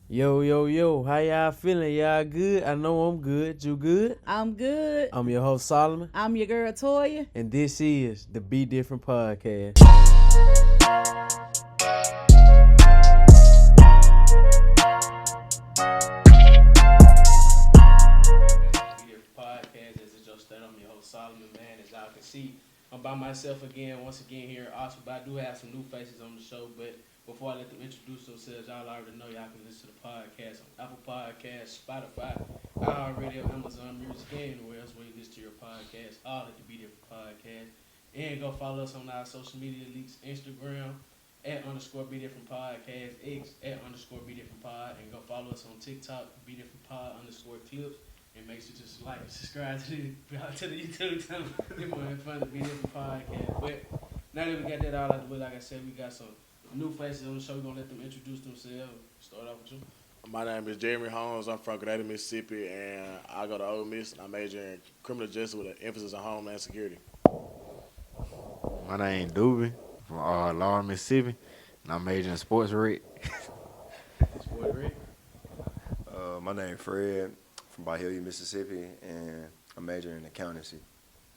Yo, yo, yo, how y'all feeling? Y'all good? I know I'm good. You good? I'm good. I'm your host, Solomon. I'm your girl, Toya. And this is the Be Different Podcast. Be Different Podcast. This is your state. I'm your host, Solomon, man. As y'all can see, I'm by myself again, once again here in Austin. But I do have some new faces on the show. But before I let them introduce themselves, y'all already know y'all can listen to the podcast on Apple Podcasts, Spotify, iHeartRadio, Amazon Music, anywhere else where you listen to your podcast. All at the Be Different Podcast. And go follow us on our social media leaks, Instagram @_Be Different Podcast, X @_Be Different Pod, and go follow us on TikTok, Be Different Pod _clips. And make sure to just like and subscribe to the YouTube channel. It's more fun to Be Different Podcast. But now that we got that all out the way, like I said, we got some new faces on the show. We're gonna let them introduce themselves. Start off with you. My name is Jeremy Holmes. I'm from Grenada, Mississippi, and I go to Ole Miss. I major in criminal justice with an emphasis on homeland security. My name Doobie from Laura, Mississippi, and I'm majoring in sports rec. Sport Rick. My name Fred from Bahia, Mississippi, and I'm majoring in accountancy.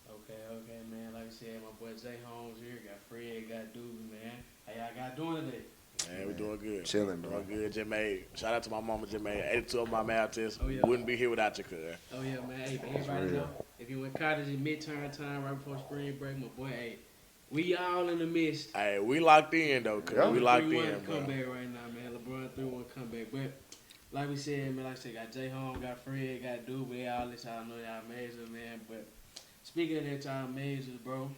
Okay, man. Like I said, my boy Zay Holmes here. Got Fred, got Doobie, man. How y'all got doing today? Man, we doing good. Chilling, bro. Doing good. Just made, shout out to my mama, just made 82 on my math test. Oh, yeah. Wouldn't be here without you, cuz. Oh yeah, man. Hey, everybody know if you in college in midterm time right before spring break, my boy, hey, we all in the midst. Hey, we locked in, though, cuz. Yeah. We locked 3-1 in, bro. comeback right now, man. LeBron 3-1 comeback. But like we said, man, like I said, got Jay Holmes, got Fred, got Doobie. They all let y'all know y'all major, man. But speaking of that, y'all majors, bro.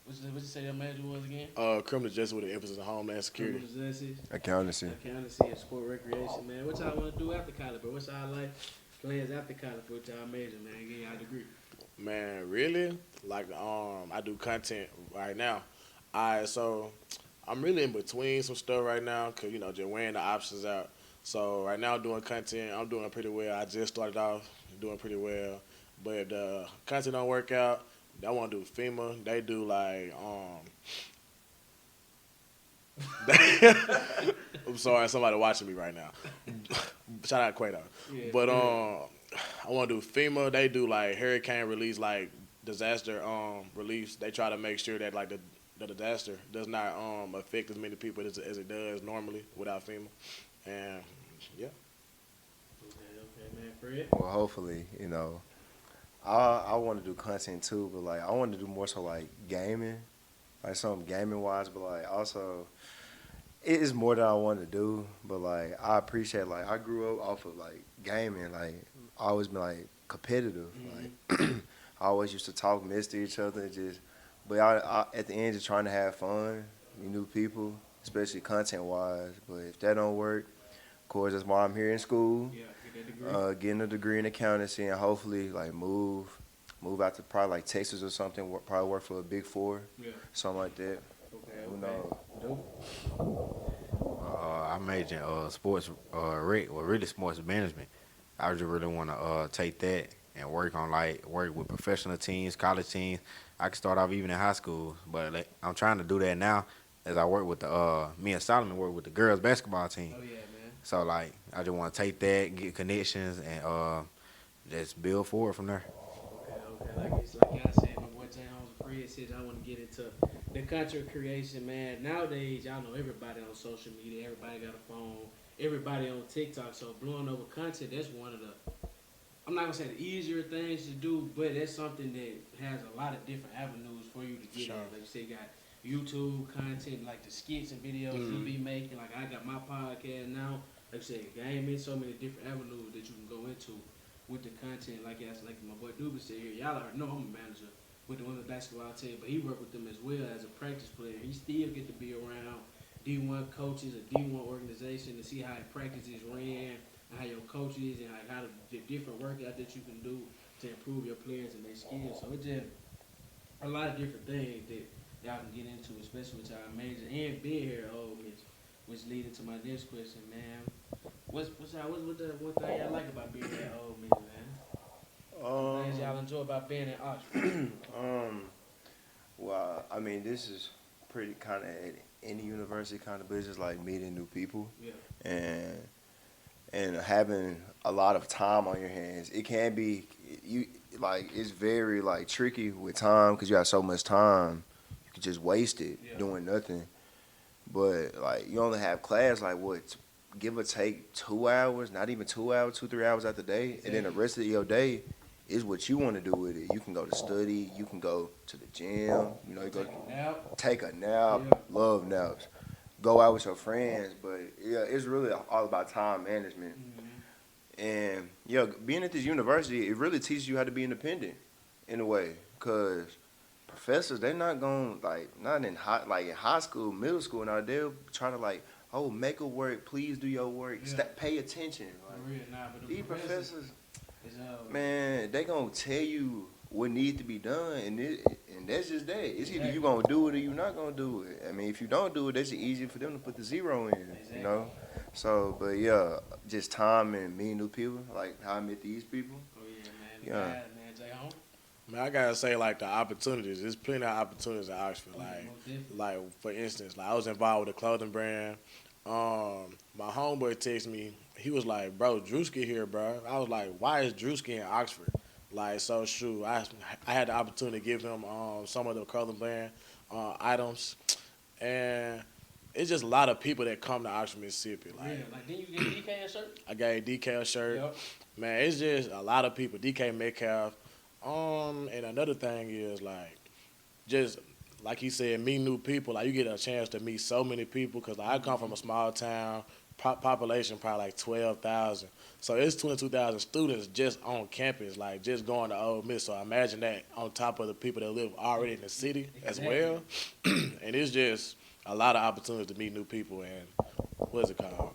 What you say your major was again? Criminal justice with an emphasis on homeland security. Criminal justice, Accountancy. accountancy, and sport recreation, man. What y'all want to do after college, bro? What's y'all like plans after college for y'all major, man? Getting y'all degree. Man, really? Like, I do content right now. Alright, so I'm really in between some stuff right now, cause just weighing the options out. So right now, doing content, I'm doing pretty well. I just started off doing pretty well, but if the content don't work out, I want to do FEMA. They do like I'm sorry, somebody watching me right now. Shout out Quato. Yeah, But yeah. I want to do FEMA. They do like hurricane release, like disaster relief. They try to make sure that like the disaster does not affect as many people as it does normally without FEMA. And yeah. Okay, man. Fred. Well, hopefully, I want to do content too, but like I want to do more so like gaming, like something gaming wise, but like also it is more that I want to do, but like I appreciate like I grew up off of like gaming, like I always been like competitive, like I always used to talk mess to each other, but I at the end just trying to have fun, meet new people, especially content wise. But if that don't work, of course that's why I'm here in school. Yeah, get that degree. Getting a degree in accountancy and hopefully like move out to probably like Texas or something. Probably work for a Big Four, Yeah. something like that. Okay. Who knows? Dope. I majored in sports rec, well, really sports management. I just really want to take that and work with professional teams, college teams. I can start off even in high school, but like, I'm trying to do that now as I work with me and Solomon work with the girls basketball team. Oh yeah, man. So like, I just want to take that, get connections, and just build forward from there. Okay. Like y'all said, my boy Jay Holmes and Fred said I want to get into the content creation, man. Nowadays, y'all know everybody on social media, everybody got a phone, everybody on TikTok. So blowing over content, that's one of the, I'm not gonna say the easier things to do, but that's something that has a lot of different avenues for you to get Sure. in. Like you say, you got YouTube content, like the skits and videos you be making. Like I got my podcast now. Like you say, gaming, so many different avenues that you can go into with the content. Like my boy Doobie said here, y'all already know I'm a manager with the women's basketball team, but he worked with them as well as a practice player. He still get to be around D1 coaches, a D1 organization to see how practices ran, and how your coaches and like how the different workout that you can do to improve your players and their skills. So it's just a lot of different things that y'all can get into, especially with y'all major and being here at Ole Miss, which leads into my next question, man. What's the one thing y'all like about being here at Ole Miss, man? Things y'all enjoy about being in Oxford? Well, I mean, this is pretty kind of at any university kind of business, like meeting new people Yeah. and and having a lot of time on your hands, it can be it's very like tricky with time because you have so much time. You could just waste it doing nothing. But like you only have class like what, give or take 2 hours, not even 2 hours, 2 3 hours out the day, and then the rest of your day is what you want to do with it. You can go to study, you can go to the gym, you know, you go take a nap, love naps, go out with your friends. But yeah, it's really all about time management. And yeah, being at this university, it really teaches you how to be independent in a way, cause professors, they're not going like not in high school, middle school now. They'll try to like, oh, make a work, please do your work, pay attention. Like, these professors, man, they gonna tell you what needs to be done, and that's just that. It's either you gonna do it or you not gonna do it. I mean, if you don't do it, that's easier for them to put the zero in, you know. So, but yeah, just time and meeting new people, like how I met these people. Oh yeah, man. Man, Jay-Home. Man, I gotta say, like, the opportunities. There's plenty of opportunities in Oxford. Like for instance, like I was involved with a clothing brand. My homeboy texted me. He was like, "Bro, Drewski here, bro." I was like, "Why is Drewski in Oxford?" Like, so shoot, I had the opportunity to give him some of the clothing brand items, and it's just a lot of people that come to Oxford, Mississippi. Like didn't you get a DK shirt? I got a DK shirt. Yep. Man, it's just a lot of people. DK Metcalf. And another thing is like, just like he said, meet new people. Like you get a chance to meet so many people because like, I come from a small town, population probably like 12,000. So it's 22,000 students just on campus, like just going to Ole Miss. So imagine that on top of the people that live already in the city as well. And it's just a lot of opportunities to meet new people and what is it called?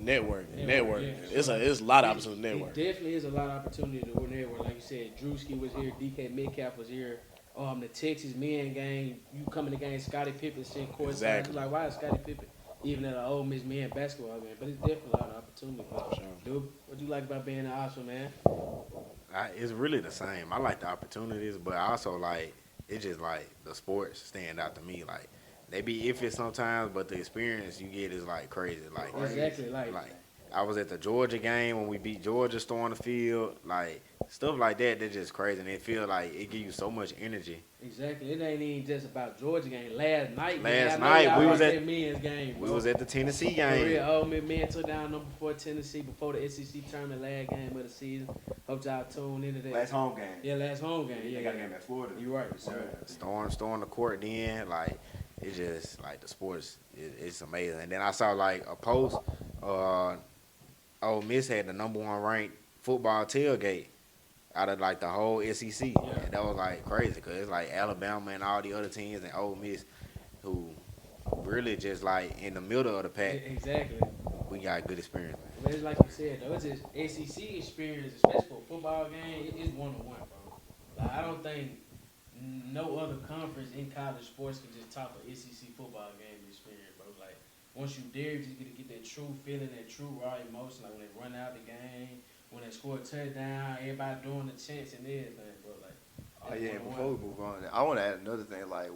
Networking. Yeah. It's a lot of opportunities to network. It definitely is a lot of opportunity to network. Like you said, Drewski was here, DK Metcalf was here. The Texas men gang, you come in the game, Scottie Pippen sitting courtside. Exactly. Like, why is Scottie Pippen even at an Ole Miss men basketball game? But it's definitely a lot of opportunity. Sure. Dude, what you like about being in Oxford, man? It's really the same. I like the opportunities, but I also like it's just like the sports stand out to me. Like they be iffy sometimes, but the experience you get is like crazy. Like Exactly. Like I was at the Georgia game when we beat Georgia, storming the field. Like stuff like that, they're just crazy, and it feel like it gives you so much energy. exactly. It ain't even just about Georgia game. Last night We was at that men's game. We bro. was at the Tennessee For game. real, Ole Miss men took down number 4 Tennessee before the SEC tournament, last game of the season. Hope y'all tuned into that. Last home game. Yeah, last home game. Yeah, They got a game at Florida. You're right. Storm the court then. Like it's just like the sports it's amazing. And then I saw like a post Ole Miss had the number 1 ranked football tailgate out of like the whole SEC. Yeah. And that was like crazy because it's like Alabama and all the other teams and Ole Miss who really just like in the middle of the pack. Exactly. We got good experience. But it's like you said, though, it's just SEC experience, especially for a football game, it's one-on-one, bro. Like, I don't think no other conference in college sports can just top an SEC football game experience, bro. Like, once you there, you just get that true feeling, that true raw emotion, like when they run out the game, when they score a touchdown, everybody doing the chants and everything, bro. Like, Oh yeah, before we move on, I want to add another thing, like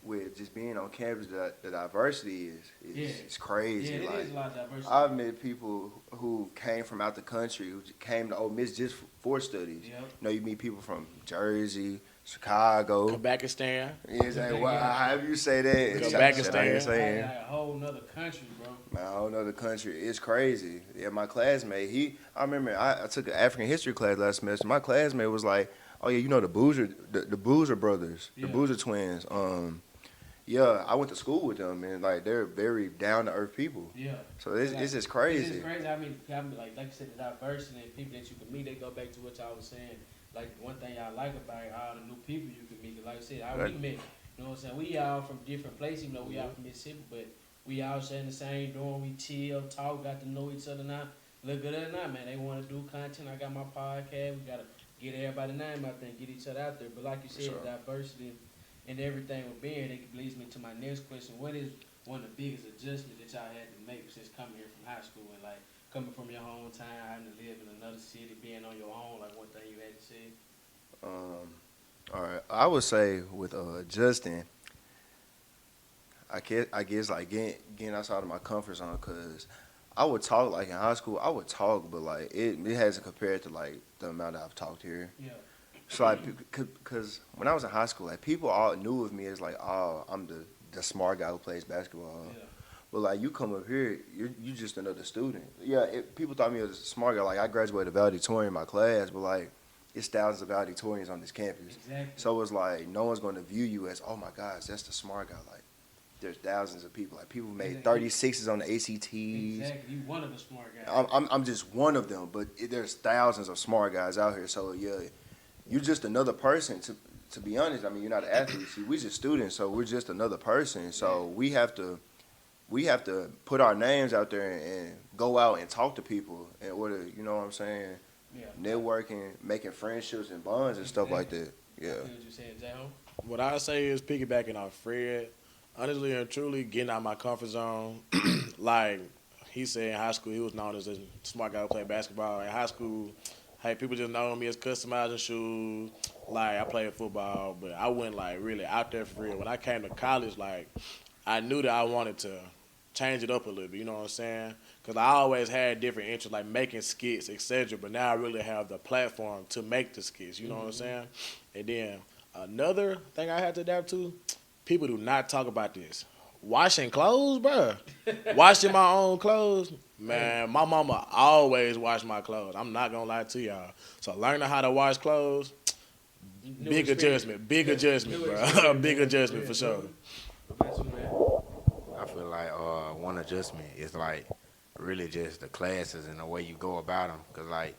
with just being on campus, the diversity is crazy. Yeah, it like, is a lot of diversity. I've met people who came from out the country, who came to Ole Miss just for studies. Yep. You know, you meet people from Jersey, Chicago. Kazakhstan. It's like, wow, however you say that, it's Kazakhstan. Like a whole nother country, bro. Man, a whole nother country. It's crazy. Yeah, my classmate, I remember I took an African history class last semester. My classmate was like, oh yeah, you know the Boozer brothers, the Boozer twins. Yeah, I went to school with them, and like they're very down to earth people. Yeah. So it's just crazy. It's just crazy. I mean, like you said, the diversity and people that you can meet. They go back to what y'all was saying. Like one thing I like about all the new people you can meet. Like I said, we met. You know what I'm saying? We all from different places. You know, we all from Mississippi, but we all sharing the same dorm. We chill, talk, got to know each other now. Look good or not, man. They want to do content. I got my podcast. We gotta get everybody name out there and get each other out there. But like you said, diversity and everything with being, it leads me to my next question. What is one of the biggest adjustments that y'all had to make since coming here from high school and like coming from your hometown, having to live in another city, being on your own? Like one thing you had to say? All right, I would say with Justin, I guess like getting outside of my comfort zone, because I would talk like in high school. I would talk, but like it hasn't compared to like the amount that I've talked here. Yeah. So like, cause when I was in high school, like people all knew of me as like, oh, I'm the smart guy who plays basketball. Yeah. But like you come up here, you just another student. Yeah, people thought me as a smart guy. Like I graduated valedictorian in my class, but like it's thousands of valedictorians on this campus. Exactly. So it's like no one's going to view you as, oh my gosh, that's the smart guy. Like there's thousands of people. Like people made 36s on the ACTs. Exactly. You one of the smart guys. I'm just one of them, but there's thousands of smart guys out here. So yeah, you're just another person. To be honest, I mean you're not an athlete. See, we're just students, so we're just another person. So we have to put our names out there and go out and talk to people in order, you know what I'm saying? Yeah. Networking, making friendships and bonds and stuff like that. Yeah. I feel what you're saying, J-Ho. What I say is piggybacking off Fred. Honestly and truly, getting out my comfort zone. Like he said in high school, he was known as a smart guy who played basketball. In high school, hey, people just know me as customizing shoes. Like I played football, but I wasn't like really out there for real. When I came to college, like I knew that I wanted to change it up a little bit. You know what I'm saying? Because I always had different interests, like making skits, etc. But now I really have the platform to make the skits. You know what I'm saying? And then another thing I had to adapt to, people do not talk about this. Washing clothes, bruh. Washing my own clothes. Man, my mama always washed my clothes. I'm not going to lie to y'all. So learning how to wash clothes, big adjustment, bro. Big adjustment for sure. I feel like one adjustment is like really just the classes and the way you go about them. Cause like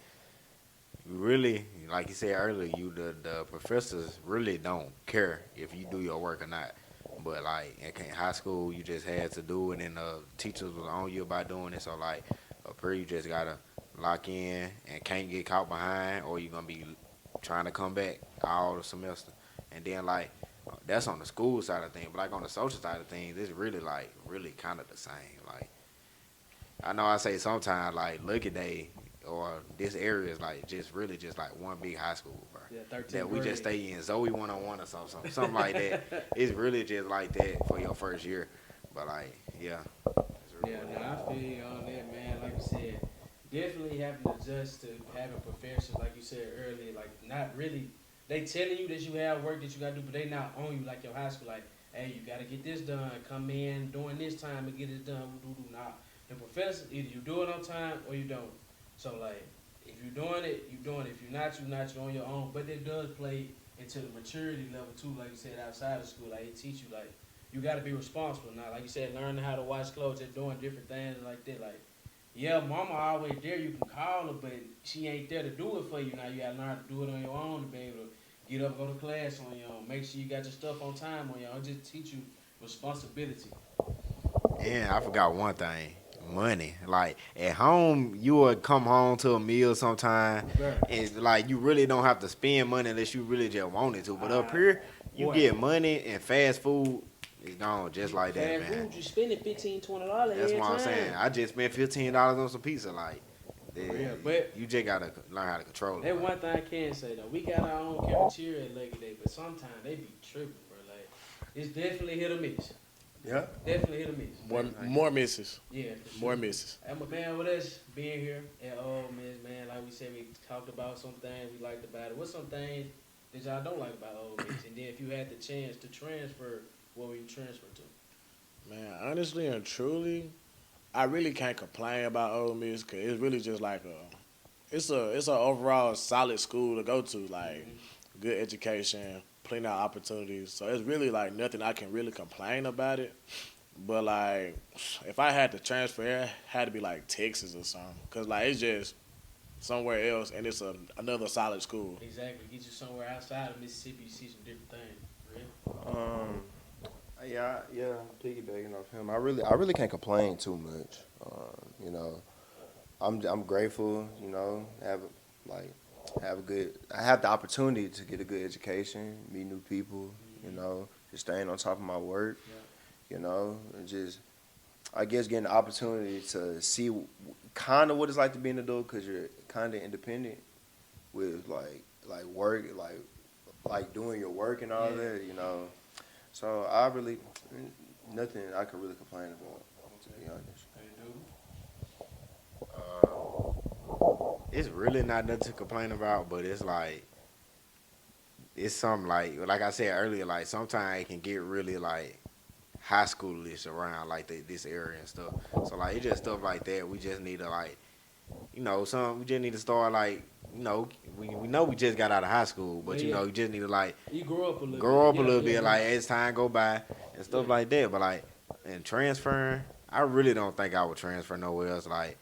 you really, like you said earlier, the professors really don't care if you do your work or not. But like in high school, you just had to do it, and the teachers was on you about doing it. So like up here, you just gotta lock in and can't get caught behind, or you're gonna be trying to come back all the semester. And then like that's on the school side of things, but like on the social side of things, it's really like really kind of the same. Like I know I say sometimes like Lucky Day or this area is like just really just like one big high school, bro. Yeah, 13th That we grade. just stay in Zoe 101 or something like that. It's really just like that for your first year. But like, yeah. It's Yeah, really no, I feel you on that, man. Like you said, definitely having to adjust to having professors, like you said earlier, like not really, they telling you that you have work that you got to do, but they not on you like your high school, like, hey, you got to get this done, come in during this time and get it done. Nah, the professor, either you do it on time or you don't. So, like, if you're doing it, you're doing it. If you're not, you're on your own. But it does play into the maturity level, too, like you said, outside of school. Like, it teach you, like, you got to be responsible now. Like you said, learning how to wash clothes and doing different things like that. Like, yeah, mama always there. You can call her, but she ain't there to do it for you. Now you got to learn how to do it on your own to be able to get up, go to class on your own. Make sure you got your stuff on time on your own. Just teach you responsibility. And I forgot one thing. Money. Like at home, you would come home to a meal sometime, Right. and like you really don't have to spend money unless you really just wanted to. But up here, you Boy. get money and fast food is gone just like that, Fast man. food, you spending $15, $20 That's every what I'm time. saying. I just spent $15 on some pizza. Like, Yeah, but you just gotta learn how to control it. that one thing I can say though, we got our own cafeteria at Lucky Day, but sometimes they be tripping, bro. Like, it's definitely hit or miss. Yeah. Definitely hit or miss. More misses. Yeah, for More sure. misses. And man, with us being here at Ole Miss, man, like we said, we talked about some things we liked about it. What's some things that y'all don't like about Ole Miss? And then if you had the chance to transfer, what would you transfer to? Man, honestly and truly, I really can't complain about Ole Miss because it's really just like it's an overall solid school to go to. Like good education, plenty of opportunities. So it's really like nothing I can really complain about it. But like, if I had to transfer, it had to be like Texas or something, cause like it's just somewhere else, and it's another solid school. Exactly. Get you somewhere outside of Mississippi, you see some different things. Real? Yeah, piggybacking off him. I really can't complain too much. You know, I'm grateful. You know, I have the opportunity to get a good education, meet new people. You know, just staying on top of my work. You know, and just I guess getting the opportunity to see kind of what it's like to be an adult because you're kind of independent with like work, like doing your work and all that. You know. So I really, nothing I could really complain about, to be honest. Hey, dude. It's really not nothing to complain about, but it's like it's something like I said earlier, like sometimes it can get really like high schoolish around like this area and stuff. So like it's just stuff like that. We just need to like we just need to start like we know we just got out of high school, Well, but yeah, you just need to like you grow up a little grow bit. up a little bit Yeah. like as time go by and stuff Yeah. like that. But like and transferring, I really don't think I would transfer nowhere else. Like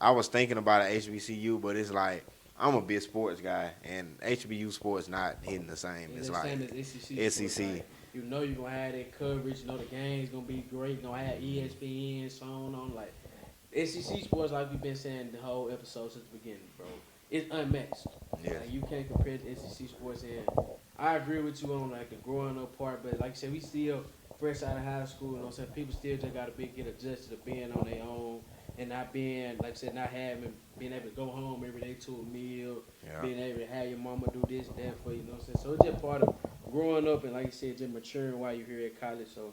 I was thinking about an HBCU, but it's like I'm a big sports guy, and HBU sports not hitting the same. Yeah, It's the like same as SEC. SEC. Like, you know you're gonna have that coverage. You know the game's gonna be great. You're gonna have ESPN, so on. Like SEC sports, like we've been saying the whole episode since the beginning, bro. It's unmatched. Yeah. Like, you can't compare to SEC sports. And I agree with you on like the growing up part, but like I said, we still fresh out of high school. You know what I'm saying? People still just gotta get adjusted to being on their own and not being, like I said, not being able to go home every day to a meal, Yeah. being able to have your mama do this, that for you. You know what I'm saying? So it's just part of growing up and, like you said, just maturing while you're here at college. So,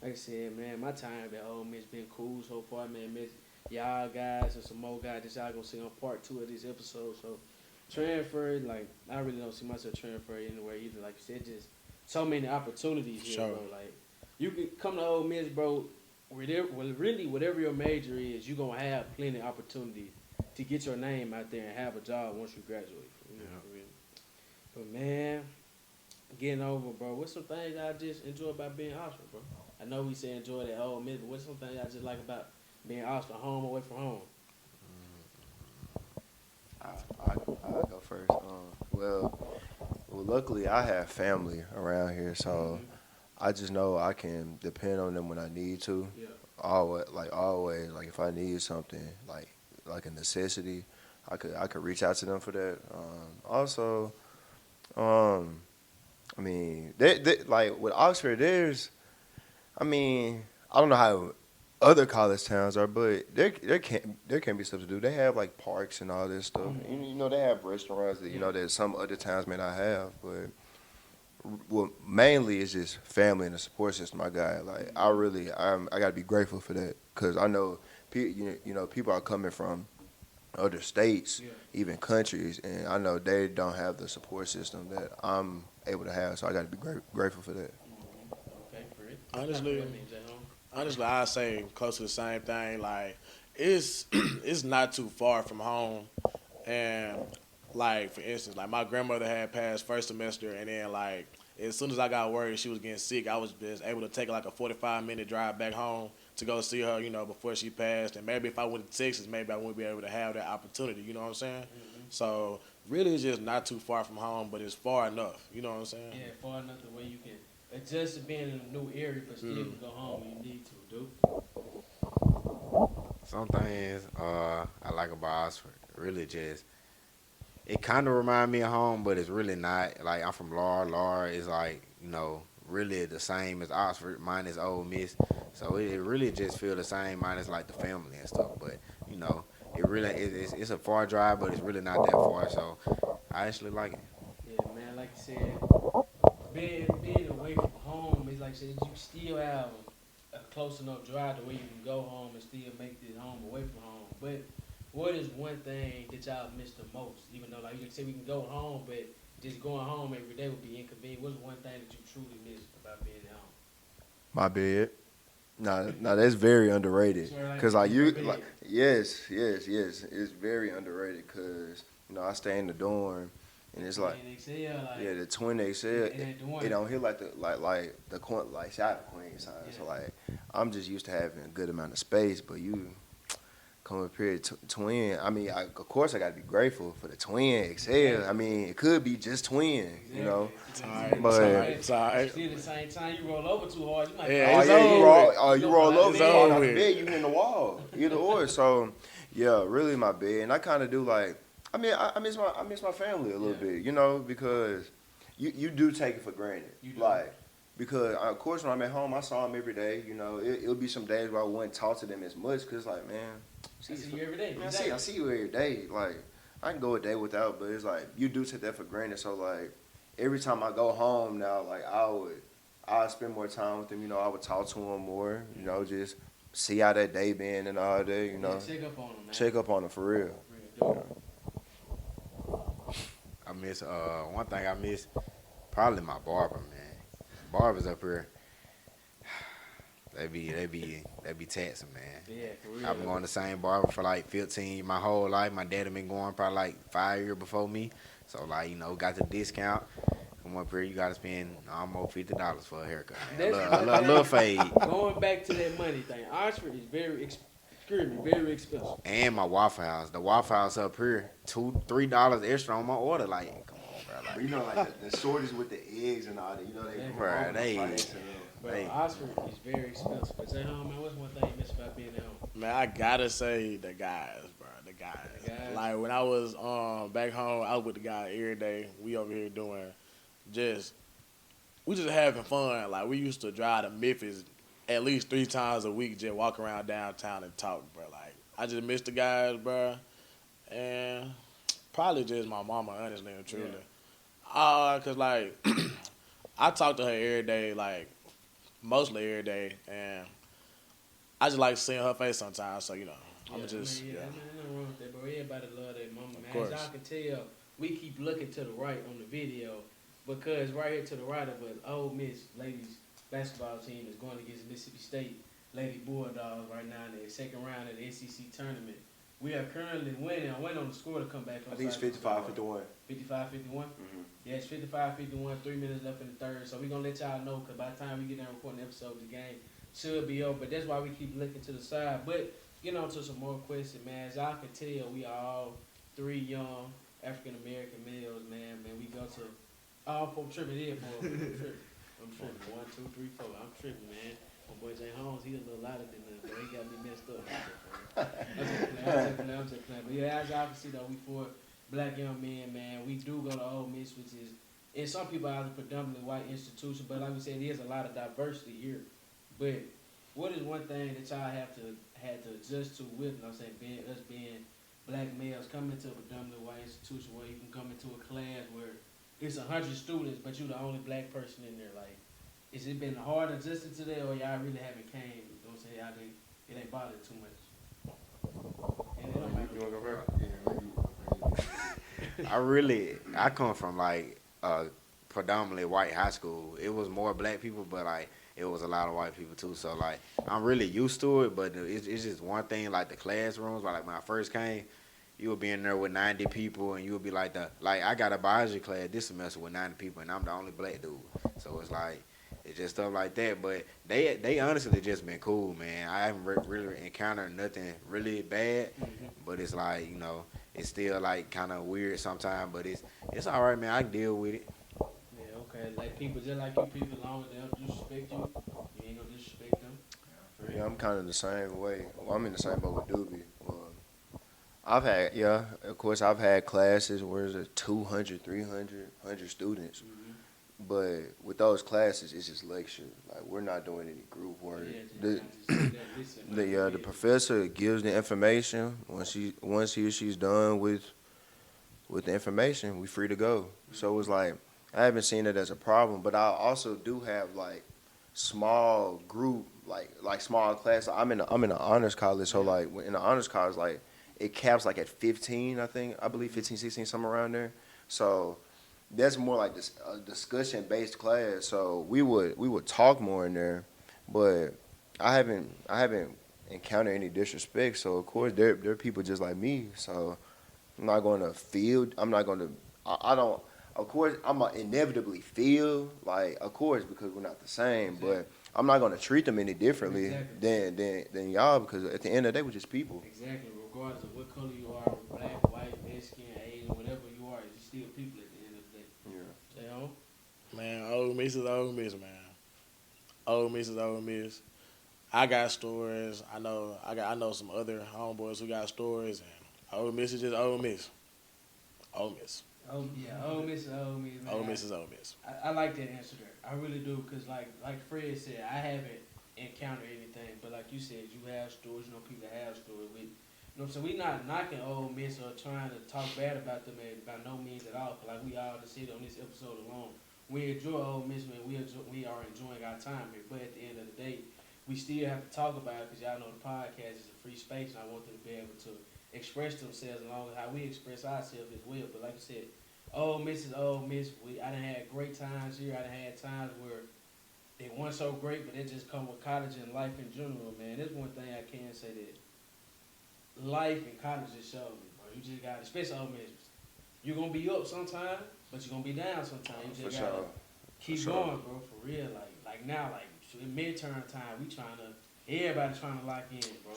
like I said, man, my time at Ole Miss been cool so far, man. Miss y'all guys and some more guys that y'all gonna see on part 2 of this episode. So, transfer, like, I really don't see myself transfer anywhere either. Like you said, just so many opportunities here, Sure. bro. Like, you can come to Ole Miss, bro. Whatever your major is, you're going to have plenty of opportunity to get your name out there and have a job once you graduate. For real. But, man, getting over, bro, what's some things I just enjoy about being Oxford, bro? I know we say enjoy that Ole Miss, but what's some things I just like about being Oxford, home away from home? I'll go first. Well, luckily I have family around here, so I just know I can depend on them when I need to. Yeah. Always, like if I need something, like a necessity, I could reach out to them for that. Also, I mean, like with Oxford, I mean, I don't know how other college towns are, but there can be stuff to do. They have like parks and all this stuff. Mhm. You know, they have restaurants that that some other towns may not have. But well, mainly it's just family and the support system I got. Like I got to be grateful for that because I know people are coming from other states, Yeah. even countries, and I know they don't have the support system that I'm able to have. So I got to be grateful for that. Okay, Fred. Honestly, What means at home? Honestly, I say close to the same thing. Like it's it's not too far from home, and like for instance, like my grandmother had passed first semester, and then like as soon as I got word she was getting sick, I was just able to take like a 45-minute drive back home to go see her, before she passed. And maybe if I went to Texas, maybe I wouldn't be able to have that opportunity. You know what I'm saying? So really, it's just not too far from home, but it's far enough. You know what I'm saying? Yeah, far enough the way you can adjust to being in a new area, but still can go home when you need to, dude. Some things I like about Oxford, really just it kind of remind me of home, but it's really not. Like I'm from Laura. Laura is like really the same as Oxford, minus Ole Miss. So it really just feel the same, minus like the family and stuff. But it really it's a far drive, but it's really not that far. So I actually like it. Yeah, man, like you said, being away from home is like I said, you still have a close enough drive to where you can go home and still make this home away from home. But what is one thing that y'all miss the most? Even though, like you said, we can go home, but just going home every day would be inconvenient. What's one thing that you truly miss about being at home? My bed. No, that's very underrated. Sure, like Cause your bed. yes, it's very underrated. Cause I stay in the dorm, and it's like And Excel, like, the twin XL. and that dorm. It don't hit like the shot queen size. So Yeah. like I'm just used to having a good amount of space, but you come up here twin. I mean, of course I got to be grateful for the twin XL. I mean, it could be just twin, It's alright. But- It's alright. Still at the same time, you roll over too hard, you might Yeah, Oh it's yeah, over with. you roll over, It's you fall over out the with. bed, you hit the wall, either or. So, yeah, really my bed, and I kind of do like. I mean, I miss my family a little bit, because you do take it for granted, You do. like because of course when I'm at home, I saw them every day. It'll be some days where I wouldn't talk to them as much because like man, I see you every day. man, I see you every day. Like I can go a day without, but it's like you do take that for granted. So like every time I go home now, like I spend more time with them. I would talk to them more. Just see how that day been and all that. Yeah, check up on them, man. Check up on them for real. I miss one thing I miss probably my barber, man. Barbers up here, they be taxing, man. Yeah, for real. I've been going to the same barber for like 15 my whole life. My daddy been going probably like 5 years before me. So like, got the discount. Come up here, you gotta spend almost $50 for a haircut. Man. A little fade. Going back to that money thing, Oxford is very expensive. And my Waffle House. The Waffle House up here, $2-3 extra on my order. Like, come on, bro. But Like, you know, like the shorties with the eggs and all that, they Exactly. promote Right, the they- price and, Bro, Hey. Oxford is very expensive. But say, home, man, what's one thing you miss about being at home? Man, I gotta say the guys, bro. The guys. The guys. Like when I was back home, I was with the guy every day. We over here doing we just having fun. Like we used to drive to Memphis at least 3 times a week, just walk around downtown and talk, bro. Like I just miss the guys, bro. And probably just my mama, honestly and truly. Cause like I talk to her every day, like mostly every day, and I just like seeing her face sometimes. So I'ma just I mean, there's nothing wrong with that, bro. Everybody love their mama, man. course. As y'all can tell, we keep looking to the right on the video because right here to the right of us, Ole Miss ladies basketball team is going against Mississippi State Lady Bulldogs right now in the second round of the SEC tournament. We are currently winning. I went on the score to come back. I think it's 55-51. 55-51? Yeah, it's 55-51, 3 minutes left in the third. So we're going to let y'all know because by the time we get done recording the episode, the game should be over. But that's why we keep looking to the side. But get on to some more questions, man. As y'all can tell, we are all 3 young African-American males, man. We go to all 4 tripping here, boy. I'm tripping. 1, 2, 3, 4. I'm tripping, man. My boy Jay Holmes, he a little louder than that, but he got me messed up. I'm just playing. But yeah, as y'all can see, though, we 4 black young men, man. We do go to Ole Miss, which is, and some people are a predominantly white institution, but like we said, there's a lot of diversity here. But what is one thing that y'all had to adjust to with, us being black males coming into a predominantly white institution where you can come into a class where it's 100 students, but you're the only black person in there, like, has it been hard adjusting to that, or y'all really haven't came? You know what I'm saying? It ain't bothered too much. And it don't matter. You want to go first? I come from like a predominantly white high school. It was more black people, but like it was a lot of white people too. So like I'm really used to it, but it's just one thing like the classrooms. Like when I first came, you would be in there with 90 people, and you would be like I got a biology class this semester with 90 people, and I'm the only black dude. So it's like it's just stuff like that. But they honestly just been cool, man. I haven't really encountered nothing really bad, but it's like it's still like kind of weird sometimes. But it's all right, man. I can deal with it. Yeah, okay. Like people, just like you people, as long as they don't disrespect you, you ain't gonna disrespect them. Yeah, I'm kind of the same way. Well, I'm in the same boat with Doobie. Of course, I've had classes where it's 200, 300, 100 students. But with those classes, it's just lecture. Like, we're not doing any group work. The professor gives the information. Once he or she's done with the information, we free to go. So it's like, I haven't seen it as a problem. But I also do have, like, small group, like small class. I'm in an honors college. So, like, in the honors college, like, it caps, like, at 15, I believe 15, 16, somewhere around there. So that's more like this discussion based class. So we would talk more in there, but I haven't encountered any disrespect. So of course they're people just like me. So I'm not going to feel. I'm not going to. I don't. Of course I'm gonna inevitably feel like, of course, because we're not the same. Exactly. But I'm not going to treat them any differently Exactly. than y'all, because at the end of the day we're just people. Exactly. Regardless of what color you are, black, white, Mexican, Asian, whatever you are, you're still people at the end of the day. Yeah. You know? Man, Ole Miss is Ole Miss, man. Ole Miss is Ole Miss. I got stories. I know some other homeboys who got stories, and Ole Miss is just Ole Miss. Ole Miss. Oh yeah, Ole Miss is Ole Miss, man. Ole Miss is Ole Miss. I like that answer there. I really do, because like Fred said, I haven't encountered anything, but like you said, you have stories. People have stories. So we not knocking Ole Miss or trying to talk bad about them by no means at all. Like we all just said on this episode alone, we enjoy Ole Miss, man. We are enjoying our time here. But at the end of the day, we still have to talk about it, because y'all know the podcast is a free space, and I want them to be able to express themselves along with how we express ourselves as well. But like you said, Ole Miss is Ole Miss. I done had great times here. I done had times where they weren't so great, but it just come with college and life in general, man. There's one thing I can say that life and college just showed me, bro. You just got, especially Ole Miss, you're going to be up sometime, but you're going to be down sometime. You just got to keep going, bro, for real. Like now, like midterm time, everybody trying to lock in, bro.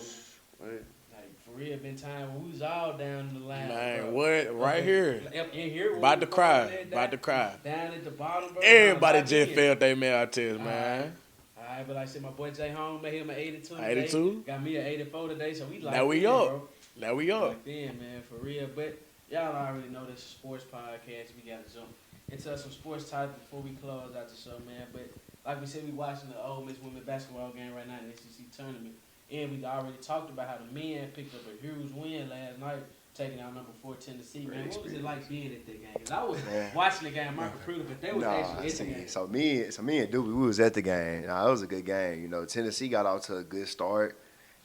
Right. Like, for real, been time when we was all down in the line, Man, bro. what? Right here. In here. About to cry. About to cry. Down at the bottom, bro. Everybody just failed their mail test, man. All right, but like I said, my boy Jay Home made him an 82 today. 82? Got me an 84 today, so we like Now we in, up. bro. Now we up. Like then, man, for real. But y'all already know this is a sports podcast. We got to jump into some sports topics before we close out the show, man. But like we said, we watching the Ole Miss women's basketball game right now in the SEC tournament. And we already talked about how the men picked up a huge win last night, taking out number 4 Tennessee. Man, what was it like being at that game? Because I was watching the game, my recruiter, but they was actually at the game. So me and Doobie, we was at the game. Nah, it was a good game. You know, Tennessee got off to a good start.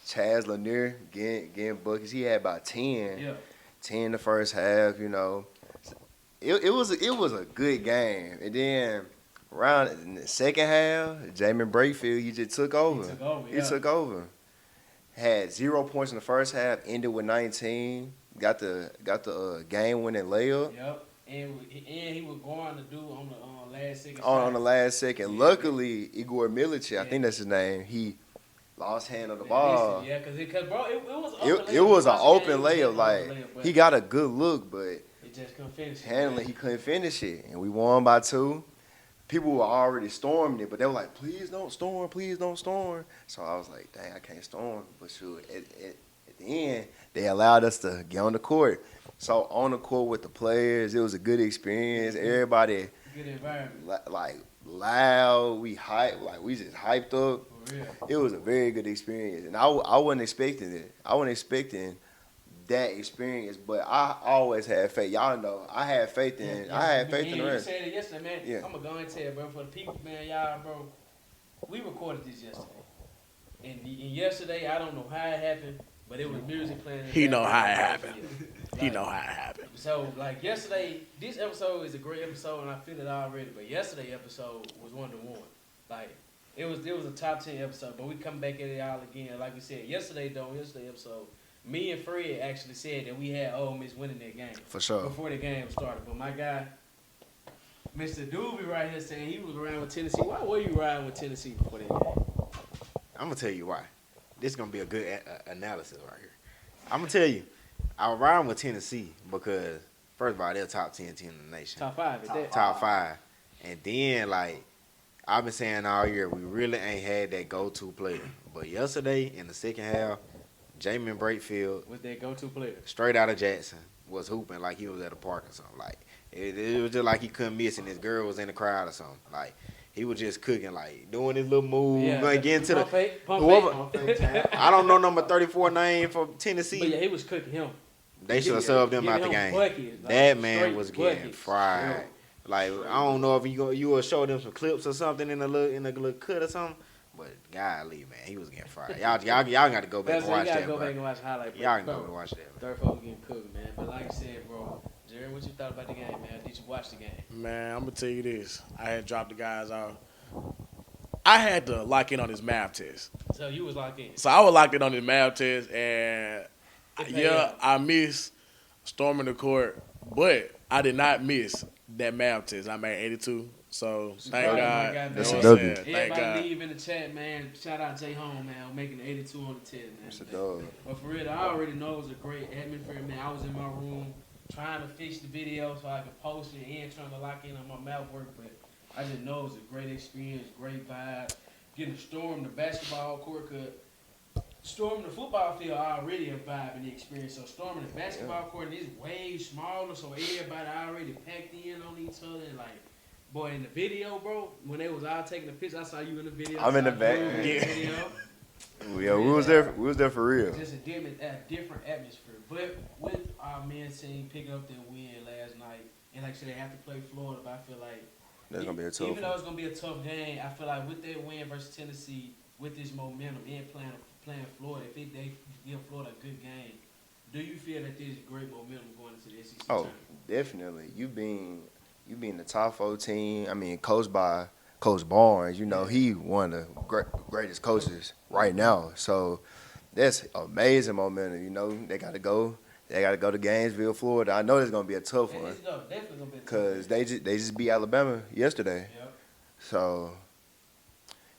Chaz Lanier getting buckets. He had about 10. Yeah. 10 the first half. You know, it was a good game. And then around in the second half, Jamin Brakefield, he just took over. He took over. Had 0 points in the first half. Ended with 19. Got the game winning layup. Yep. And he was going to do on the last second. On the last second. Yeah. Luckily, Igor Milic, I think that's his name. He lost hand of the ball. Yeah, because bro, it was It was an open layup. Like he got a good look, but he just couldn't finish handling, he couldn't finish it, and we won by 2. People were already storming it, but they were like, "Please don't storm, please don't storm." So I was like, "Dang, I can't storm." But shoot, at the end, they allowed us to get on the court. So on the court with the players, it was a good experience. Everybody, good environment, like loud. We hyped, like we just hyped up. for real. It was a very good experience, and I wasn't expecting it. I wasn't expecting that experience, but I always had faith. Y'all know I had faith in. Yeah, I had faith in the You rest. said it yesterday, man. Yeah. I'm gonna go and tell you, bro. For the people, man, y'all, bro. We recorded this yesterday, and yesterday I don't know how it happened, but it was music playing. He know how it happened. Like, He know how it happened. So like yesterday, this episode is a great episode, and I feel it already. But yesterday episode was 1-1. Like it was a top 10 episode, but we come back at y'all again. Like we said yesterday episode. Me and Fred actually said that we had Ole Miss winning that game. For sure. Before the game started. But my guy, Mr. Doobie right here saying he was around with Tennessee. Why were you riding with Tennessee before that game? I'm going to tell you why. This is going to be a good analysis right here. I'm going to tell you, I was riding with Tennessee because, first of all, they're top 10 team in the nation. Top 5 at that. Top 5. And then, like, I've been saying all year, we really ain't had that go-to player. But yesterday, in the second half, Jamin Brakefield, Was their go-to player. straight out of Jackson, was hooping like he was at a park or something. Like it was just like he couldn't miss, and his girl was in the crowd or something. Like he was just cooking, like doing his little move, like getting to pump the fake, pump whoever. fake. I don't know number 34 name for Tennessee. But yeah, he was cooking him. They should have subbed him out the Giving him game. buckets, like, That man straight was getting buckets. fried. Like I don't know if you will show them some clips or something in a little cut or something. But golly, man, he was getting fried. Y'all got to go back and watch You gotta that, go bro. back and watch highlight. Y'all can go and watch that. Bro. Third folks getting cooked, man. But like I said, bro, Jerry, what you thought about the game, man? Did you watch the game? Man, I'm gonna tell you this. I had dropped the guys off. I had to lock in on his math test. So you was locked in. So I was locked in on his math test, and paid off. I missed storming the court, but I did not miss that math test. I made 82. So thank Proud of God. my guy, That's You a know what I'm W. saying? Thank Everybody God. leave in the chat, man. Shout out Jay Home, man, making 82 on the test, man. It's a dog. But for real, I already know it was a great atmosphere, man. I was in my room trying to fix the video so I could post it and trying to lock in on my mouth work, but I just know it was a great experience, great vibe. Getting to storm the basketball court, storming the football field already a vibe in the experience. So storming the basketball court is way smaller, so everybody already packed in on each other. And like, boy, in the video, bro, when they was all taking the picture, I saw you in the video. I'm in the I saw back. you in the Yeah. video. Yeah, we was there. We was there for real. Just a different atmosphere. But with our men's team picking up their win last night, and like I said, they have to play Florida, but I feel like That's gonna be a tough even though one. it's gonna be a tough game, I feel like with that win versus Tennessee, with this momentum and playing Florida, if they give Florida a good game, Do you feel that there's great momentum going into the SEC Oh, tournament? definitely. You being the top 14. I mean, coached by Coach Barnes. You know, he one of the greatest coaches right now. So that's amazing momentum. You know, they got to go. They got to go to Gainesville, Florida. I know it's gonna be a tough Yeah, one it's definitely gonna be a tough because game. they just beat Alabama yesterday. Yep. So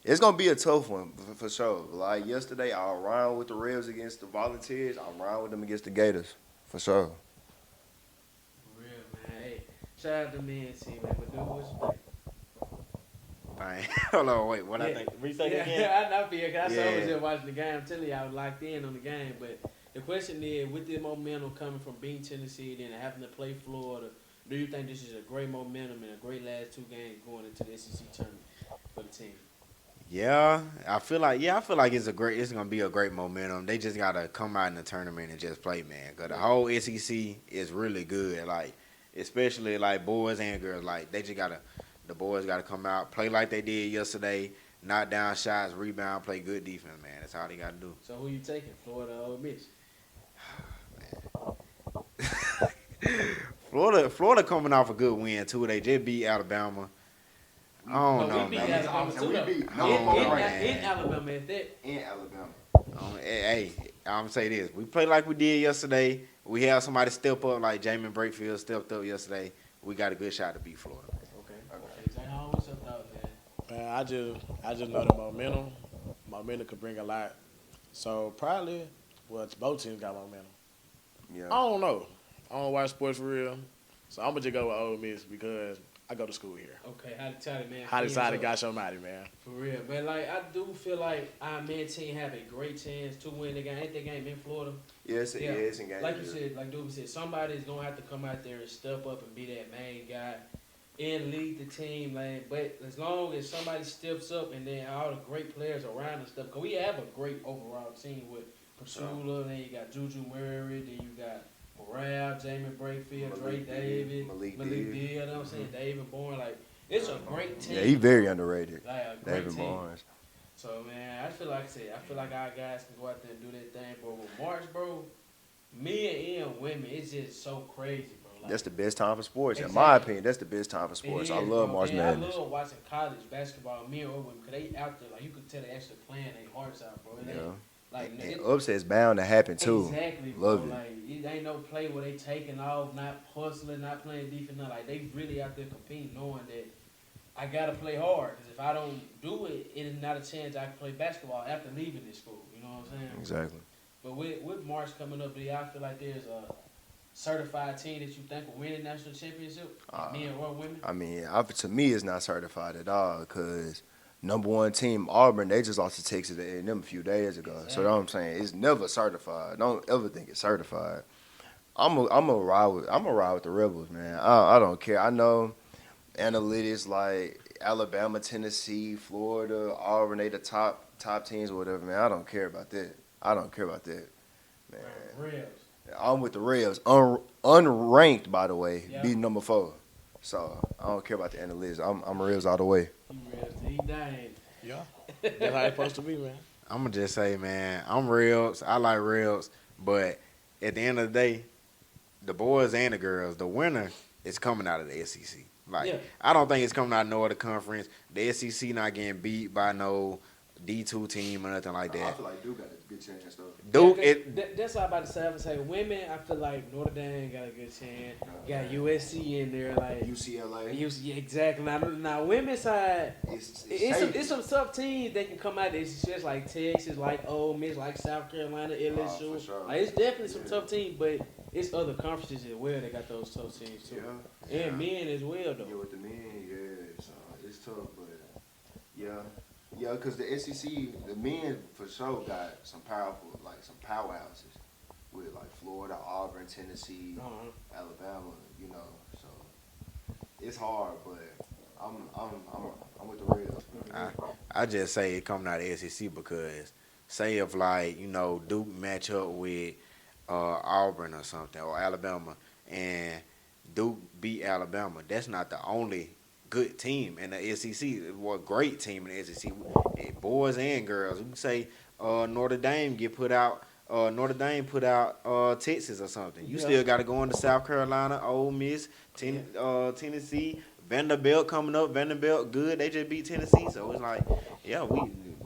it's gonna be a tough one for sure. Like yesterday, I'll run with the Rebs against the Volunteers. I'll run with them against the Gators for sure. For real, man. Hey, shout out to me and team, man. But dude, what's Dang. Hold on, wait. What I Yeah. think? Reset Yeah, again. I know, because I saw I was Yeah. just watching the game. I'm telling you, I was locked in on the game. But the question is, with the momentum coming from beating Tennessee, then having to play Florida, do you think this is a great momentum and a great last two games going into the SEC tournament for the team? Yeah, I feel like it's gonna be a great momentum. They just gotta come out in the tournament and just play, man. Cause the whole SEC is really good. Like, especially like boys and girls. Like, the boys gotta come out, play like they did yesterday, knock down shots, rebound, play good defense, man. That's all they gotta do. So who you taking, Florida or Ole Miss? Florida coming off a good win too. They just beat Alabama. I don't know, we beat man. Alabama too, though. beat In Alabama at that. in Alabama. Hey, I'm gonna say this: we play like we did yesterday. We have somebody step up, like Jamin Brakefield stepped up yesterday. We got a good shot to beat Florida. Okay. Zay Hall, what's your thought, man? Man, I just know the momentum. Momentum could bring a lot. So probably, both teams got momentum. Yeah. I don't know. I don't watch sports for real. So I'm gonna just go with Ole Miss because I go to school here. Okay, how to tell it, man? How decided Fans got somebody, man. For real, but like I do feel like our men team have a great chance to win the game. Ain't that game in Florida? Yes, Yeah. it's in Gainesville. Like you said, like Dude said, somebody's gonna have to come out there and step up and be that main guy and lead the team, man. But as long as somebody steps up and then all the great players around and stuff, because we have a great overall team with Pasula, then you got Juju Murray, then you got Morale, Jamie Brakefield, Dre Malik David, Malik Malik Deal. Deal, you know what I'm saying? David Bourne, like it's a great team. Yeah, he very underrated. Like a great David team. Barnes. So man, I feel like our guys can go out there and do their thing, bro. With March, bro, men and women, it's just so crazy, bro. Like, That's the best time for sports. In Exactly. my opinion, that's the best time for it sports. is, I love bro. March And Madness. I love watching college basketball, men or women, because they out there, like you could tell they actually playing their hearts out, bro. It ain't, Yeah. like, And it- upsets bound to happen too. Exactly, bro. Love it. Like it ain't no play where they taking off, not hustling, not playing defense. Nothing. Like they really out there competing, knowing that I gotta play hard. Because if I don't do it, it is not a chance I can play basketball after leaving this school. You know what I'm saying? Exactly. But with March coming up, do y'all feel like there's a certified team that you think will win the national championship, men or women? I mean, to me, it's not certified at all because number one team Auburn, they just lost to Texas A&M a few days ago. So what I'm saying, it's never certified. Don't ever think it's certified. I'm a ride with the Rebels, man. I don't care. I know analytics like Alabama, Tennessee, Florida, Auburn, they the top teams or whatever, man. I don't care about that. Man. Rebs. I'm with the Rebs, unranked by the way, Yeah. being number 4. So I don't care about the analytics. I'm Rebs all the way. You Rebs, he dying. Yeah. That's how it's supposed to be, man. I'm gonna just say, man, I'm Rebs. I like Rebs, but at the end of the day, the boys and the girls, the winner is coming out of the SEC. Like, Yeah. I don't think it's coming out of no other conference. The SEC not getting beat by no D2 team or nothing like that. feel like Duke got a good chance though. Duke, That's what I'm about to say. I would say women. I feel like Notre Dame got a good chance. Got USC in there, like UCLA. yeah, exactly. Now women's side, it's some tough teams that can come out. It's just like Texas, like Ole Miss, like South Carolina, LSU. for sure. Like it's definitely some tough teams, but it's other conferences as well that got those tough teams too. And men as well though. Yeah, with the men, yeah, so it's tough, but yeah, because the SEC, the men for sure got some powerhouses with like Florida, Auburn, Tennessee, Alabama, you know. So it's hard, but I'm with the Reds. I just say it coming out of the SEC because say if like, Duke match up with Auburn or something or Alabama and Duke beat Alabama, that's not the only good team in the SEC. Well, great team in the SEC, boys and girls. We can say Notre Dame get put out Notre Dame put out Texas or something. You Yeah. still got to go into South Carolina, Ole Miss, Tennessee, Vanderbilt coming up. Vanderbilt good. They just beat Tennessee, so it's like, yeah,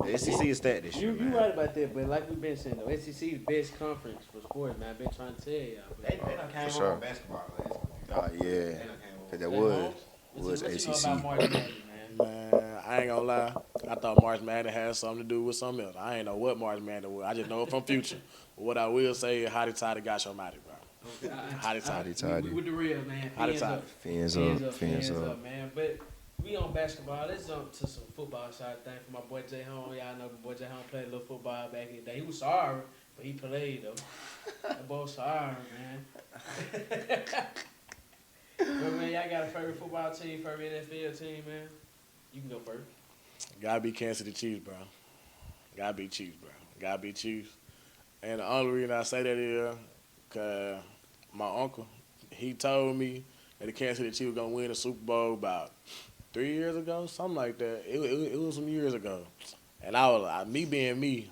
the SEC is that this year, You man. right about that, but like we've been saying, though, SEC is the best conference for sports, man. I've been trying to tell y'all. They done came For sure. on basketball last Yeah, They done came cause on. that was What you know ACC. about March Madness, man? Man, I ain't gonna lie. I thought March Madness had something to do with something else. I ain't know what March Madness was. I just know it from Future. But what I will say, Hottie Toddy got your mighty, bro. Hottie Toddy. Toddy. We with the real, man. Hottie Fins Toddy. up. Fins up. Man. But we on basketball. Let's jump to some football side thing for my boy Jay Home. Y'all know my boy Jay Home played a little football back in the day. He was sorry, but he played, though. That boy sorry, man. But, man, y'all got a favorite football team, favorite NFL team, man? You can go first. Gotta be Kansas City Chiefs, bro. Gotta be Chiefs, bro. Gotta be Chiefs. And the only reason I say that is because my uncle, he told me that the Kansas City Chiefs were going to win the Super Bowl about 3 years ago, something like that. It was some years ago. And I was like, me being me,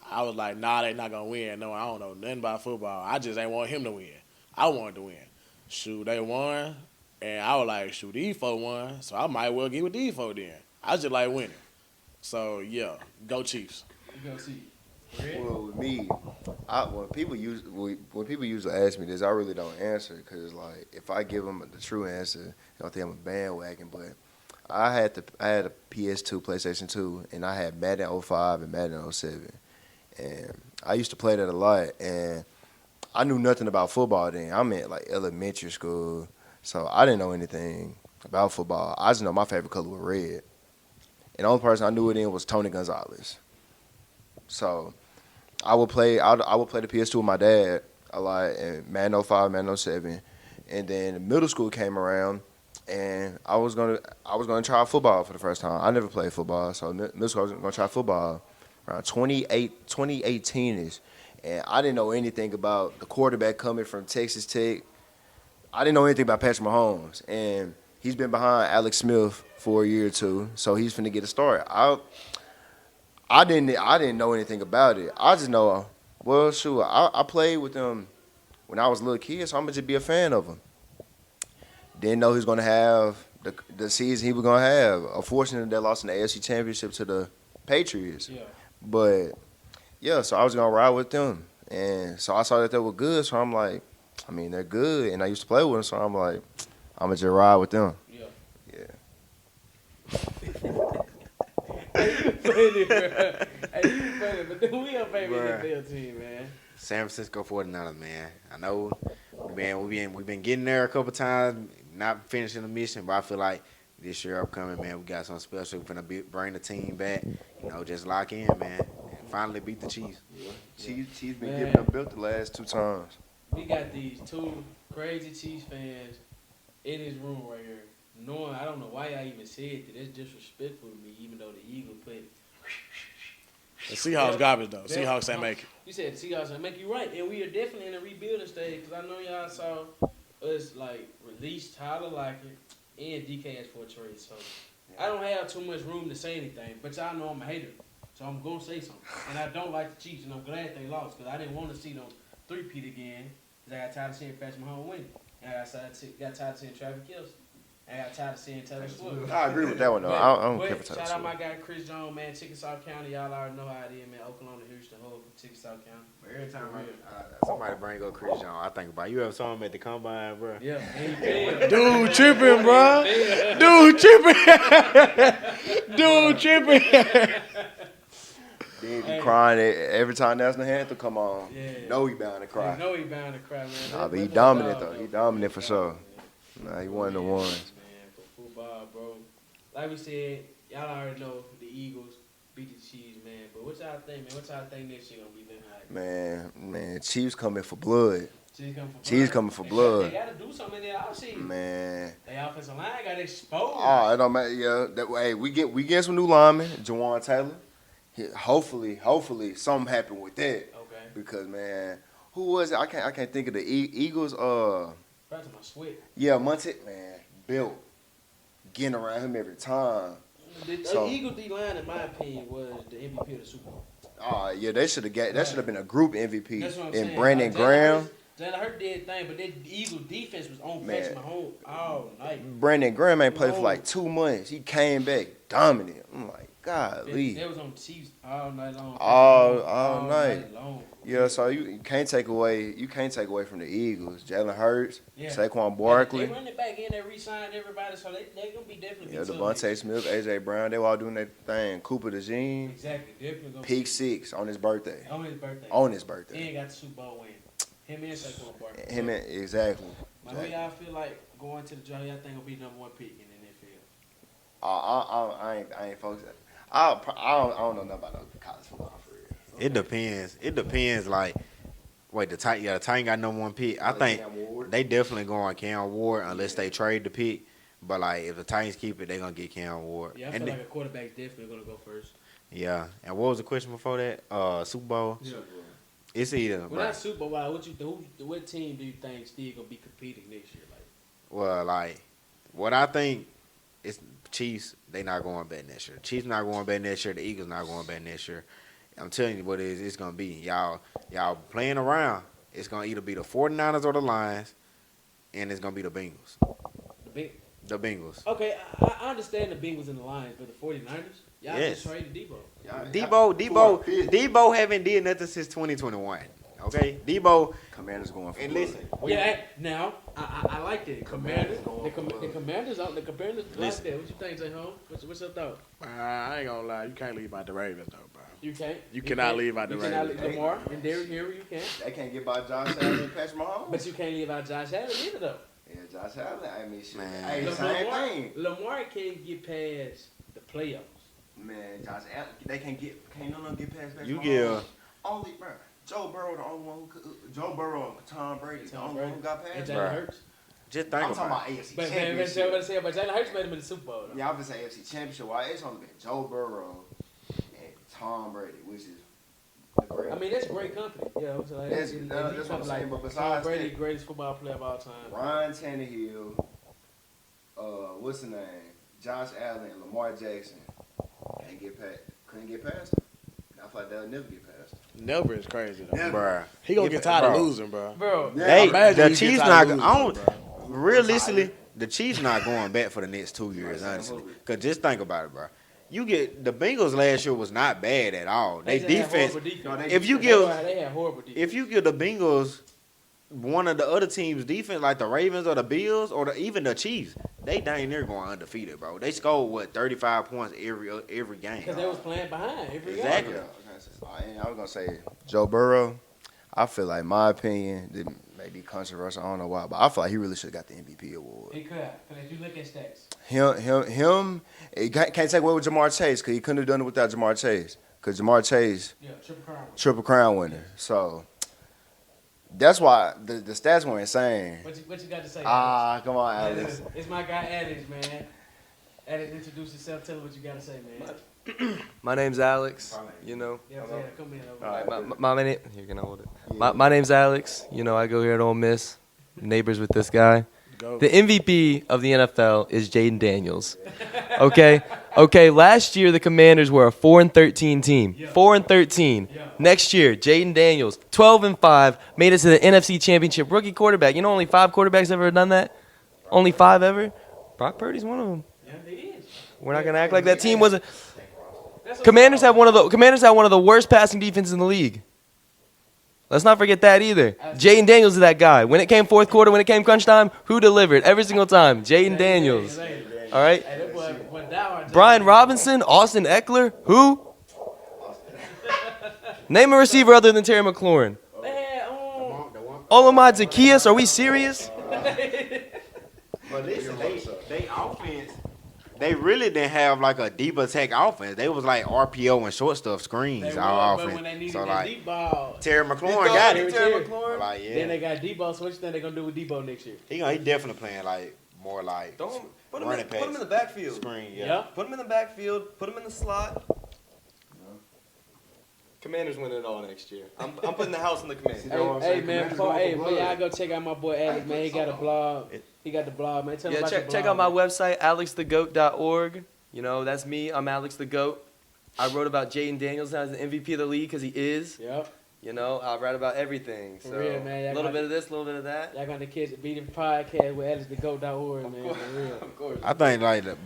I was like, nah, they not going to win. No, I don't know nothing about football. I just ain't want him to win. I wanted to win. Shoot, they won. And I was like, shoot, these folk won. So I might well get with these folk then. I just like winning. So, yeah, go Chiefs. You go see. Well, with me, when people usually ask me this, I really don't answer because like if I give them the true answer, they'll think I'm a bandwagon. But I had a PS2, PlayStation 2, and I had Madden 05 and Madden 07, and I used to play that a lot. And I knew nothing about football then. I'm in like elementary school, so I didn't know anything about football. I just know my favorite color was red, and the only person I knew it in was Tony Gonzalez. So I would play the PS2 with my dad a lot, and Madden 05, Madden 07, and then middle school came around, and I was gonna try football for the first time. I never played football, so middle school I was gonna try football around 2018ish, and I didn't know anything about the quarterback coming from Texas Tech. I didn't know anything about Patrick Mahomes, and he's been behind Alex Smith for a year or two, so he's finna get a start. I didn't know anything about it. I just know, well, sure, I played with them when I was a little kid, so I'm gonna just be a fan of him. Didn't know he was gonna have the season he was gonna have. Unfortunately, they lost in the AFC Championship to the Patriots. Yeah. But yeah, so I was gonna ride with them, and so I saw that they were good. So I'm like, I mean, they're good, and I used to play with them, so I'm like, I'm gonna just ride with them. Yeah. Yeah. Funny, bro. Hey, you funny, but then we a favorite Bruh. NFL team, man. San Francisco 49ers, man. I know, man, we've been getting there a couple times, not finishing the mission, but I feel like this year upcoming, man, we got something special. We're finna bring the team back, just lock in, man, and finally beat the Chiefs. Chiefs been Man. giving up built the last 2 times. We got these two crazy Chiefs fans in this room right here. Knowing, I don't know why y'all even said that. It's disrespectful to me, even though the Eagles played. The Seahawks garbage, though. Bell- Seahawks ain't make it. You said the Seahawks ain't make you right, and we are definitely in a rebuilding stage. Because I know y'all saw us like release Tyler Lockett and DK for a trade. So I don't have too much room to say anything, but y'all know I'm a hater, so I'm gonna say something. And I don't like the Chiefs, and I'm glad they lost because I didn't want to see them three-peat again. Because I got tired of seeing Patrick Mahomes win, and I got tired of seeing Travis Kelce. I got tired of seeing Taylor Swift. I agree with that one though. But- I don't but care for Taylor shout Swift. out my guy Chris Jones, man. Chickasaw County, y'all already know how it is, man. Oklahoma, Houston, Hope, Chickasaw County. Every time somebody bring up Chris Jones, I think about you ever saw him at the combine, bro. Yeah, and he failed. Dude tripping, bro. Dude tripping. Dude tripping. Then be Hey. crying every time national anthem come on. Yeah. You know he bound to I cry. know he bound to cry, man. Nah, but he That's dominant, my dog, though. He dominant for sure. Man. Nah, he one of the ones. Man, for football, bro. Like we said, y'all already know the Eagles beat the Chiefs, man. But what y'all think, man? What y'all think next year gonna be looking like? Man, Chiefs coming for blood. Chiefs coming for blood. They gotta do something in their offseason. Man. They offensive line got exposed. Oh, it don't matter. Yeah, hey, we get some new linemen. Jawan Taylor. Hopefully something happened with that. Okay. Because man, who was it? I can't think of the Eagles. Back to my sweat. Yeah, Monte. Man, built. Getting around him every time. The So- Eagles D line, in my opinion, was the MVP of the Super Bowl. Oh yeah, they should have got. That should have been a group MVP. That's what I'm And saying. Brandon Like, Graham. Jalen Hurts did thing, but that Eagle defense was on pace Man. my whole all night. Brandon Graham ain't played for like 2 months. He came back dominant. I'm like, golly. They was on Chiefs all night long. All night. long. Yeah, so you can't take away from the Eagles. Jalen Hurts, Yeah. Saquon Barkley, They running back in there, re-signed everybody, so they gonna be definitely. yeah, tough Devontae next Smith, AJ Brown, they were all doing their thing. Cooper DeJean, year. Exactly, definitely gonna Peak 6 on his birthday. on his birthday. On his He birthday. ain't got the Super Bowl win. Him and Saquon Barkley. Exactly. Like, who y'all feel like going to the draft? Y'all think will be number one pick in the NFL? I ain't focused. I don't know nothing about no college football for real. It depends. It depends. Like, wait, the Titan got number one pick. I think they definitely go on Cam Ward unless they trade the pick. But like, if the Titans keep it, they gonna get Cam Ward. Yeah, I feel like a quarterback's definitely gonna go first. Yeah. And what was the question before that? Super Bowl. Yeah. It's either. Well, bro. not Super Bowl. What team do you think still gonna be competing next year? Like, Well, like, what I think is Chiefs, they not going back next year. Chiefs not going back next year. The Eagles not going back next year. I'm telling you what it is. It's going to be. Y'all playing around. It's going to either be the 49ers or the Lions, and it's going to be the Bengals. The Bengals. Okay, I understand the Bengals and the Lions, but the 49ers, y'all Yes. just traded Debo. Debo haven't did nothing since 2021. Okay? Debo, Commanders going for and Bullock. listen. Yeah, now I like that. Commanders, the Commanders like that. What you think, J. Home? What's your thought? I ain't gonna lie, you can't leave out the Ravens though, bro. You can't. You cannot leave out the You cannot Ravens. leave Lamar and Derrick Henry. You can't. They can't get by Josh Allen and Patrick Mahomes. But you can't leave out Josh Allen either, though. Yeah, Josh Allen. I mean, shit. Man. Hey, same thing. Lamar can't get past the playoffs. Man, Josh Allen. They can't none of them get past Patrick You Mahomes. give. Only, bro. Joe Burrow, the only one who could. Joe Burrow and Tom Brady, the only one who got And past. Jalen Bruh. Hurts. Just think I'm about talking it. about AFC But Championship. Jalen Hurts made him in the Super Bowl. Though. Yeah, I'm gonna say AFC Championship. Why? It's only been Joe Burrow and Tom Brady, which is the great. I mean, that's great company. Yeah, I'm saying. That's what I'm saying, but Tom besides Brady, that- greatest football player of all time. Ryan Tannehill, what's the name? Josh Allen, Lamar Jackson couldn't get past him. I feel like they'll never get past him. Never is crazy though. Never. Bruh. He gonna If- get tired of bro. losing, bro. Bro, They, Imagine the he Chiefs gets not. tired of I losing, don't. Realistically, the Chiefs not going back for the next 2 years, honestly. Cause just think about it, bro. You get the Bengals last year was not bad at all. They just had defense. horrible defense. If you They give had horrible defense. if you give the Bengals one of the other teams' defense, like the Ravens or the Bills or even the Chiefs, they dang near going undefeated, bro. They scored 35 points every game. Because they was playing behind every Exactly. game. I was gonna say Joe Burrow. I feel like my opinion, it may be controversial. I don't know why, but I feel like he really should have got the MVP award. He could. Because if you look at stats. Him. He can't take away with Jamar Chase because he couldn't have done it without Jamar Chase. Because Jamar Chase, Yeah, Triple Crown winner. So that's why the stats were insane. What you got to say? Come on, Alex? Alex. It's my guy Alex, man. Alex, introduce yourself. Tell him what you got to say, man. My name's Alex. You know, Yeah, come in over. All right. my name. You're gonna hold it. My name's Alex. You know, I go here at Ole Miss. Neighbors with this guy. Go. The MVP of the NFL is Jaden Daniels. Okay. Last year the Commanders were a 4-13 team. 4-13. Yeah. Next year, Jaden Daniels, 12-5, made it to the NFC Championship. Rookie quarterback. You know, only 5 quarterbacks ever done that. Only 5 ever. Brock Purdy's one of them. Yeah, he is. We're not gonna act like that team wasn't. Commanders had one of the worst passing defenses in the league. Let's not forget that either. Jaden Daniels is that guy. When it came fourth quarter, when it came crunch time, who delivered every single time? Jaden Daniels. All right. Hey, that boy Dow. Brian Robinson, Austin Eckler, who? Name a receiver other than Terry McLaurin. They had Olamide Zacchaeus, are we serious? But listen, they offense, they really didn't have like a deep attack offense. They was like RPO and short stuff screens all but offense. when they needed So that like deep ball, Terry McLaurin got it. Terry McLaurin. Like then yeah, they got Debo. So what you think they gonna do with Debo next year? he definitely playing like more like running Put him in the backs, backfield. screen. Yeah. Yeah. Put him in the backfield. Put him in the slot. Commanders win it all next year. I'm putting the house in the Commanders. Hey man, before y'all go check out my boy Alex, man. He got a blog. He got the blog, man. Tell him Yeah, about check the check blog, out my man. website, alexthegoat.org. You know, that's me. I'm Alex the Goat. I wrote about Jaden Daniels as the MVP of the league because he is. Yep. You know, I write about everything. For So real, man. a little bit of this, a little bit of that. Y'all got to catch the Beating Podcast with AlexTheGoat.org, man. course. For real. Of course. I think like the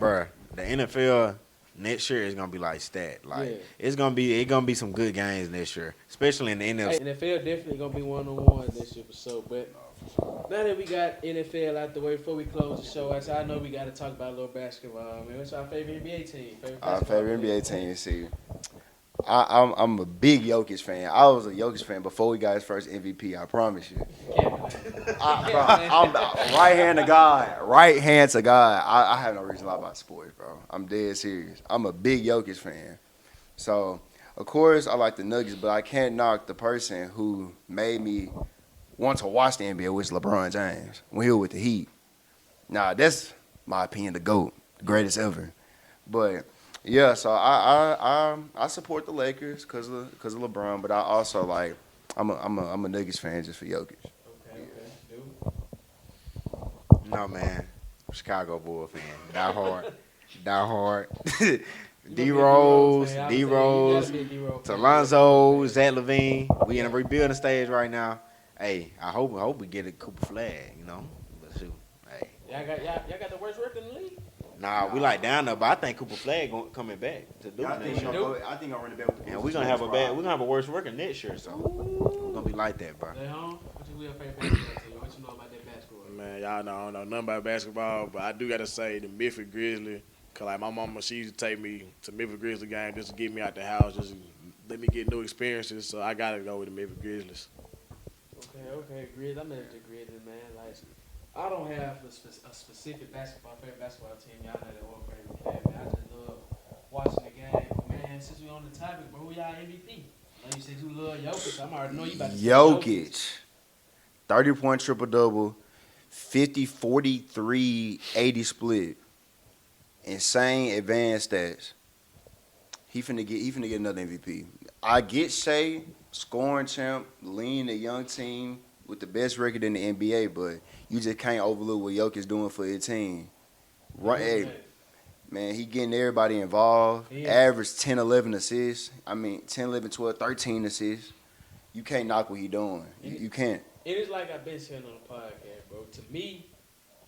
NFL next year is gonna be like stat. Like Yeah. it's gonna be some good games next year, especially in the NFC. Hey, NFL definitely gonna be one-on-one this year for sure. But now that we got NFL out the way, before we close the show, I know we got to talk about a little basketball. Man, what's our favorite NBA team? Our favorite NBA team. See, I'm a big Jokic fan. I was a Jokic fan before he got his first MVP. I promise you. I'm right hand to God. Right hand to God. I have no reason to lie about sports, bro. I'm dead serious. I'm a big Jokic fan. So, of course, I like the Nuggets, but I can't knock the person who made me want to watch the NBA, which is LeBron James, when he was with the Heat. Nah, that's my opinion, the GOAT, the greatest ever. But yeah, so I support the Lakers because of LeBron, but I also like I'm a Nuggets fan just for Jokic. Okay. Dude. No man, Chicago Bull fan, die hard. D Rose, Alonzo, Zach LaVine. We in a rebuilding stage right now. Hey, I hope we get a Cooper Flag. You know, but shoot, hey. Y'all got the worst record in the league? Nah, we like down there, but I think Cooper Flag coming back to do I it. think I'm running back with the And we're gonna have a worse record next year, so we're gonna be like that, bro. Stay home. What's your favorite basketball team? What you know about that basketball? Man, y'all know I don't know nothing about basketball, but I do gotta say the Memphis Grizzlies. Cause like my mama, she used to take me to Memphis Grizzlies game just to get me out the house, just let me get new experiences. So I gotta go with the Memphis Grizzlies. Okay, Grizz. I'm at the Grizzlies, man. Like, I don't have a specific favorite basketball team. Y'all know that one favorite cat, man. I just love watching the game. But man, since we on the topic, bro, who y'all MVP? Like you said, you love Jokic. I'm already know you about to say Jokic, 30-point triple-double, 50, 43, 80 split. Insane advanced stats. He finna get another MVP. I get Shea, scoring champ, leading a young team with the best record in the NBA, but you just can't overlook what Jokic doing for his team. Right, hey, man, he getting everybody involved. Yeah. Average 10, 11 assists. 10, 11, 12, 13 assists. You can't knock what he doing. You can't. It is like I've been saying on the podcast, bro. To me,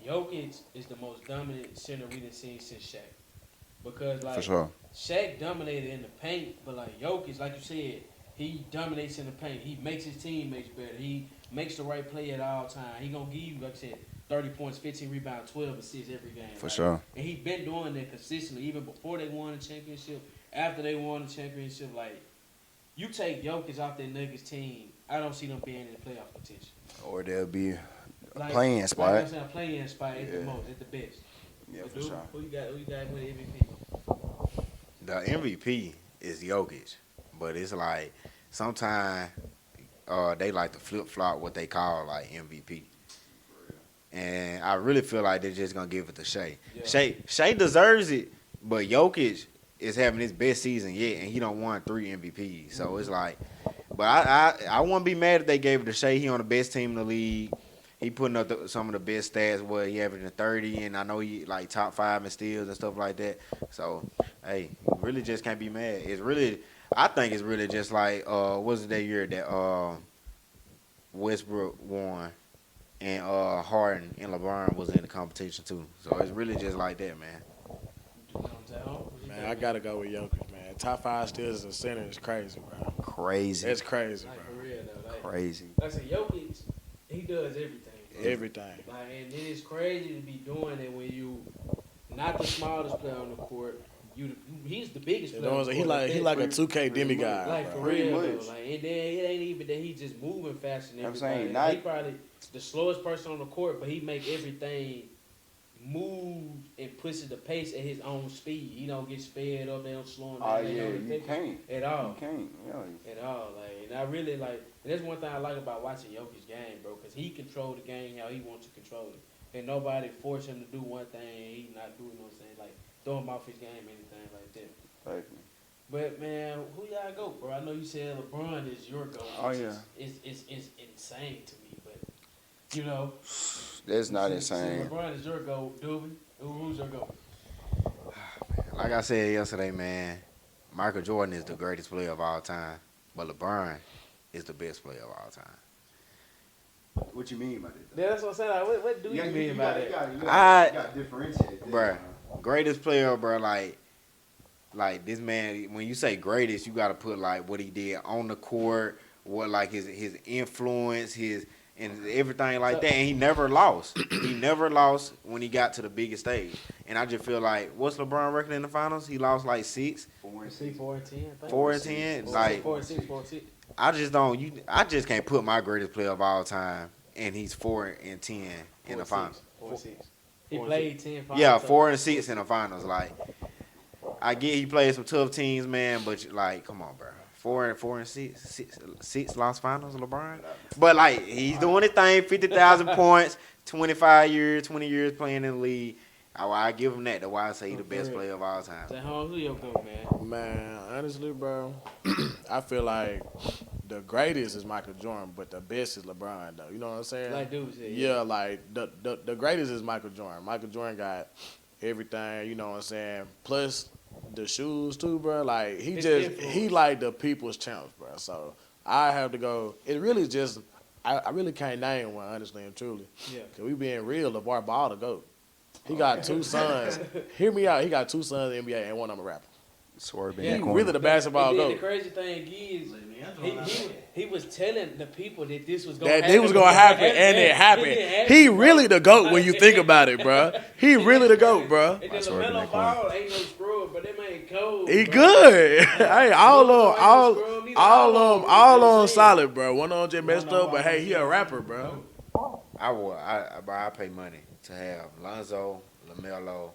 Jokic is the most dominant center we done seen since Shaq. Because, like, For sure. Shaq dominated in the paint, but, like, Jokic, like you said, he dominates in the paint. He makes his teammates better. He makes the right play at all times. He going to give you, like I said, 30 points, 15 rebounds, 12 assists every game. For sure. And he been doing that consistently, even before they won the championship, after they won the championship. Like, you take Jokic off that Nuggets team, I don't see them being in the playoff contention. Or there'll be a Like, playing spot. Like I said, a playing spot at the Yeah. most, at the best. Yeah, But for dude, sure. Who you got with MVP? The MVP is Jokic, but it's like sometimes they like to flip flop what they call like MVP. And I really feel like they're just gonna give it to Shea. Yeah. Shea deserves it, but Jokic is having his best season yet, and he don't won 3 MVPs. So it's like, but I wouldn't be mad if they gave it to Shea. He on the best team in the league. He putting up some of the best stats. Where he averaging 30, and I know he like top 5 in steals and stuff like that. So hey, you really just can't be mad. It's really, I think it's really just like was it that year that Westbrook won, and Harden and LeBron was in the competition too. So it's really just like that, man. Man, I gotta go with Jokic, man. Top 5 steals in the center is crazy, bro. Crazy. That's crazy, Like, bro. for real, though. Like, Crazy. like I said, Jokic, he does everything. Bro. Everything. Like, and it is crazy to be doing it when you not the smallest player on the court. He's the biggest player. On the He court. like a 2K demigod, Like, for bro. Pretty real, much. though. Like, and then it ain't even that he just moving faster than I'm everybody. saying, Like, he not- probably the slowest person on the court, but he make everything move and pushes the pace at his own speed. He don't get sped up. They don't slow him down. Oh They yeah, don't you take- can't. at all. You can't. Yeah. At all, like, and I really like. And that's one thing I like about watching Jokic's game, bro, because he control the game how he wants to control it, and nobody force him to do one thing and he not doing no thing like throw him off his game, anything like that. Thank you. But man, who y'all go, bro? I know you said LeBron is your goal. Oh, yeah. It's insane to me, but you know, That's not since insane. LeBron is your goal, Doobie. Who's your goal? Like I said yesterday, man, Michael Jordan is the greatest player of all time, but LeBron is the best player of all time. What you mean by that? Yeah, that's what I'm saying. Like, what do you mean by that? You I- got to differentiate that. Bruh, greatest player, bro. Like this man. When you say greatest, you got to put like what he did on the court, what like his influence, his and everything like that. And he never lost. He never lost when he got to the biggest stage. And I just feel like, what's LeBron record in the finals? He lost like 6, 4 and 4 and 10. 4 and 10. Like 4 and 6, 4 and 6. I just don't. I just can't put my greatest player of all time, and he's 4 and 10 in the finals. 4 and 6. He played 10 finals. Yeah, 4 and 6 in the finals. Like I get he played some tough teams, man, but like, come on, bro. 4 and 6 lost finals, LeBron. But like he's doing his thing, 50,000 points, 20 years playing in the league. I give him that. That's why I say he's the best player of all time. So who you go, man? Man, honestly, bro, I feel like the greatest is Michael Jordan, but the best is LeBron, though. You know what I'm saying? Like dude said. Yeah, like the greatest is Michael Jordan. Michael Jordan got everything. You know what I'm saying? Plus the shoes too, bro. Like he like the people's champs, bro. So I have to go. It really just I really can't name one, honestly and truly. Yeah. Cause we being real, LeVar Ball to go. He got 2 sons. Hear me out. He got 2 sons in the NBA and one of them a rapper. Swerve in Yeah, the He corner. really the basketball And then goat. the crazy thing is, he was telling the people that this was going to That happen. this was gonna happen, and it happened. He really the GOAT when you think about it, bro. He really the GOAT, bro. And then swerve in LaMelo that corner. Ball ain't no scrub, but that man cold. He bro. good. Hey, all All on solid, bro. One on just messed up, but hey, he a rapper, bro. I pay money to have Lonzo, LaMelo,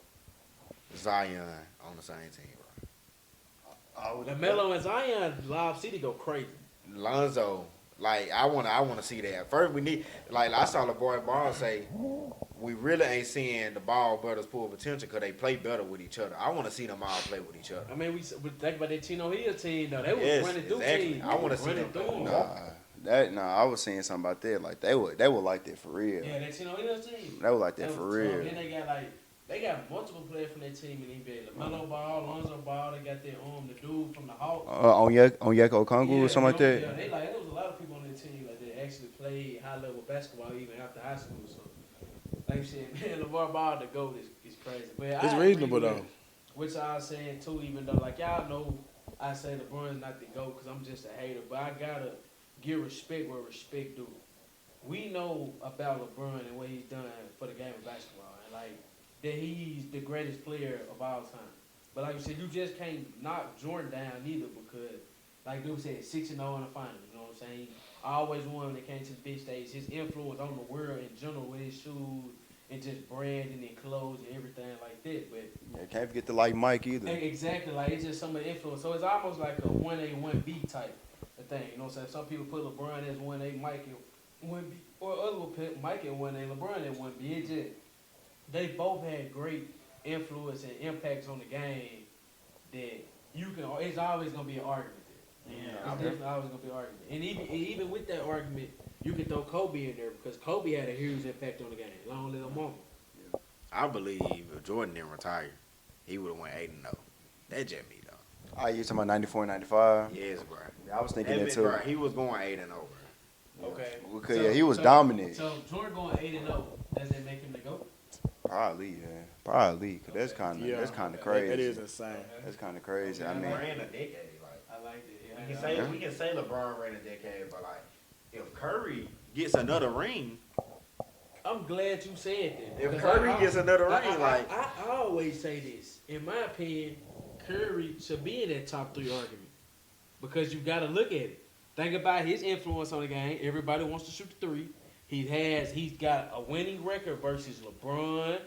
Zion on the same team, bro. LaMelo and Zion, Lob City go crazy. Lonzo, like I wanna see that. First we need, like I saw LeVar Ball say, we really ain't seeing the ball brothers full potential because they play better with each other. I want to see them all play with each other. I mean, we think about that Chino Hill team, though. They was Yes, running through exactly. teams. I wanna see running them through play. them. I was saying something about that. Like they would like that for real. Yeah, that Chino Hill team. They would like that That for was real. tough. Then they got multiple players from that team in the NBA. LaMelo Ball, Lonzo Ball. They got their the dude from the Hawks. Onyeka Okongwu or something like that. Yeah, there was a lot of people on that team like that actually played high level basketball even after high school. So, like you said, man, LeVar Ball the GOAT is crazy. But It's I agree reasonable, with though. Which I was saying too, even though like y'all know, I say LeBron's not the GOAT because I'm just a hater. But I gotta give respect where respect due. We know about LeBron and what he's done for the game of basketball, and like that he's the greatest player of all time. But like you said, you just can't knock Jordan down either because, like dude said, 6-0 in the finals. You know what I'm saying? Always won when it came to the big stage. His influence on the world in general with his shoes and just branding and clothes and everything like that. But Yeah, can't forget the like Mike either. exactly, like it's just some of the influence. So it's almost like a 1A, 1B type of thing. You know what I'm saying? Some people put LeBron as 1A, Mike at 1B, or other will put Mike at 1A, LeBron at 1B. It just they both had great influence and impacts on the game that you can. It's always gonna be an argument there. Yeah, It's definitely always gonna be an argument. And even with that argument, you can throw Kobe in there because Kobe had a huge impact on the game. Long live mama. I believe if Jordan didn't retire, he would have went 8-0. That just me though. Oh, you talking about 94 and 95? Yes, bro. Yeah, I was thinking That that bit, too. bro, he was going 8-0, bro. Okay. Because yeah, he was dominant. So Jordan going 8-0. Does that make him the GOAT? Probably, yeah. Probably, cause that's kind of crazy. It is insane. That's kind of crazy. I He mean, ran a decade, like. I like it. We can say LeBron ran a decade, but like if Curry gets another ring, I'm glad you said that. if because Curry gets another ring, I always say this. In my opinion, Curry should be in that top 3 argument because you got to look at it. Think about his influence on the game. Everybody wants to shoot the 3. He's got a winning record versus LeBron.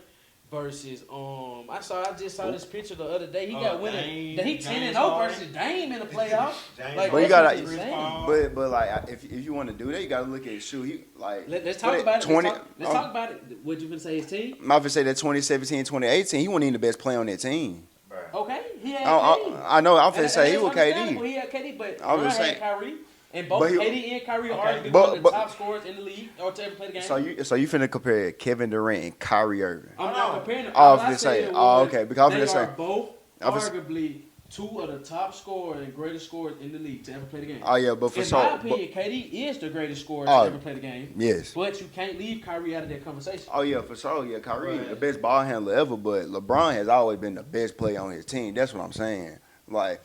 Versus I just saw this picture the other day. He got winning. Dame, He 10-0 versus Dame in the playoffs. Like, but you that's gotta, just insane. but like if you want to do that, you gotta look at his shoe. He like Let's talk about it. Let's talk about it. What you gonna say? His team? I'm about to say that 2017, 2018, he wasn't even the best player on that team. Okay, he had KD. I know. I'm finna And say he that's was understandable. KD. He had KD, but I was LeBron saying- had Kyrie, and both but he- KD and Kyrie are arguably but- one of the but- top scorers in the league or to ever play the game. So you finna compare Kevin Durant and Kyrie Irving? I'm not comparing them. Oh, All I'm I finna say. said Oh, was okay. Because I'm they finna say. are both I'm finna- arguably two of the top scorers and greatest scorers in the league to ever play the game. Oh yeah, but for In sure. my opinion, KD is the greatest scorer to Oh, ever play the game. Yes. But you can't leave Kyrie out of that conversation. Oh yeah, for sure. Yeah, Kyrie, Right. the best ball handler ever, but LeBron has always been the best player on his team. That's what I'm saying. Like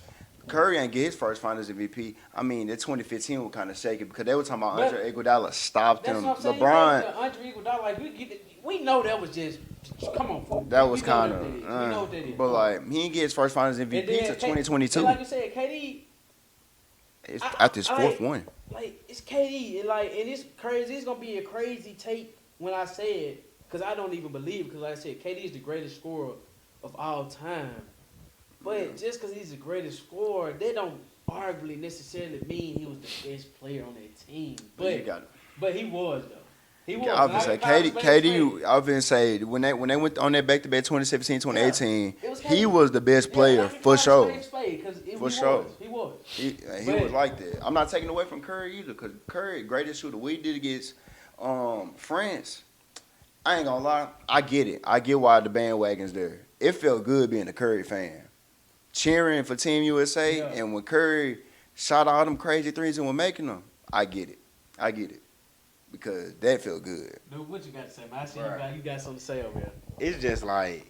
Curry ain't get his first Finals MVP. I mean, that 2015 was kind of shaky because they were talking about But Andre Iguodala stopped That's him. what I'm saying. LeBron, Andre Iguodala, like we know that was just come on, fool. that was We know kind what that is. We know of. what that is. But like, he didn't get his first Finals MVP And then to 2022. And like you said, KD, It's after his fourth like- one. like it's KD, and it's crazy. It's gonna be a crazy take when I say it, because I don't even believe it. Because like I said, KD is the greatest scorer of all time. But just because he's the greatest scorer, they don't arguably necessarily mean he was the best player on that team. But he was though. He was. I was say KD. I was gonna say when they went on that back to back 2017, 2018, it was he KD. was the best player for sure. For sure. He was. He But- was like that. I'm not taking away from Curry either, because Curry, greatest shooter. We did against France. I ain't gonna lie. I get it. I get why the bandwagon's there. It felt good being a Curry fan, cheering for Team USA, Yeah. and when Curry shot all them crazy threes and was making them, I get it. I get it. Because that felt good. Dude, what you got to say, man? I see Right. you got something to say over here. It's just like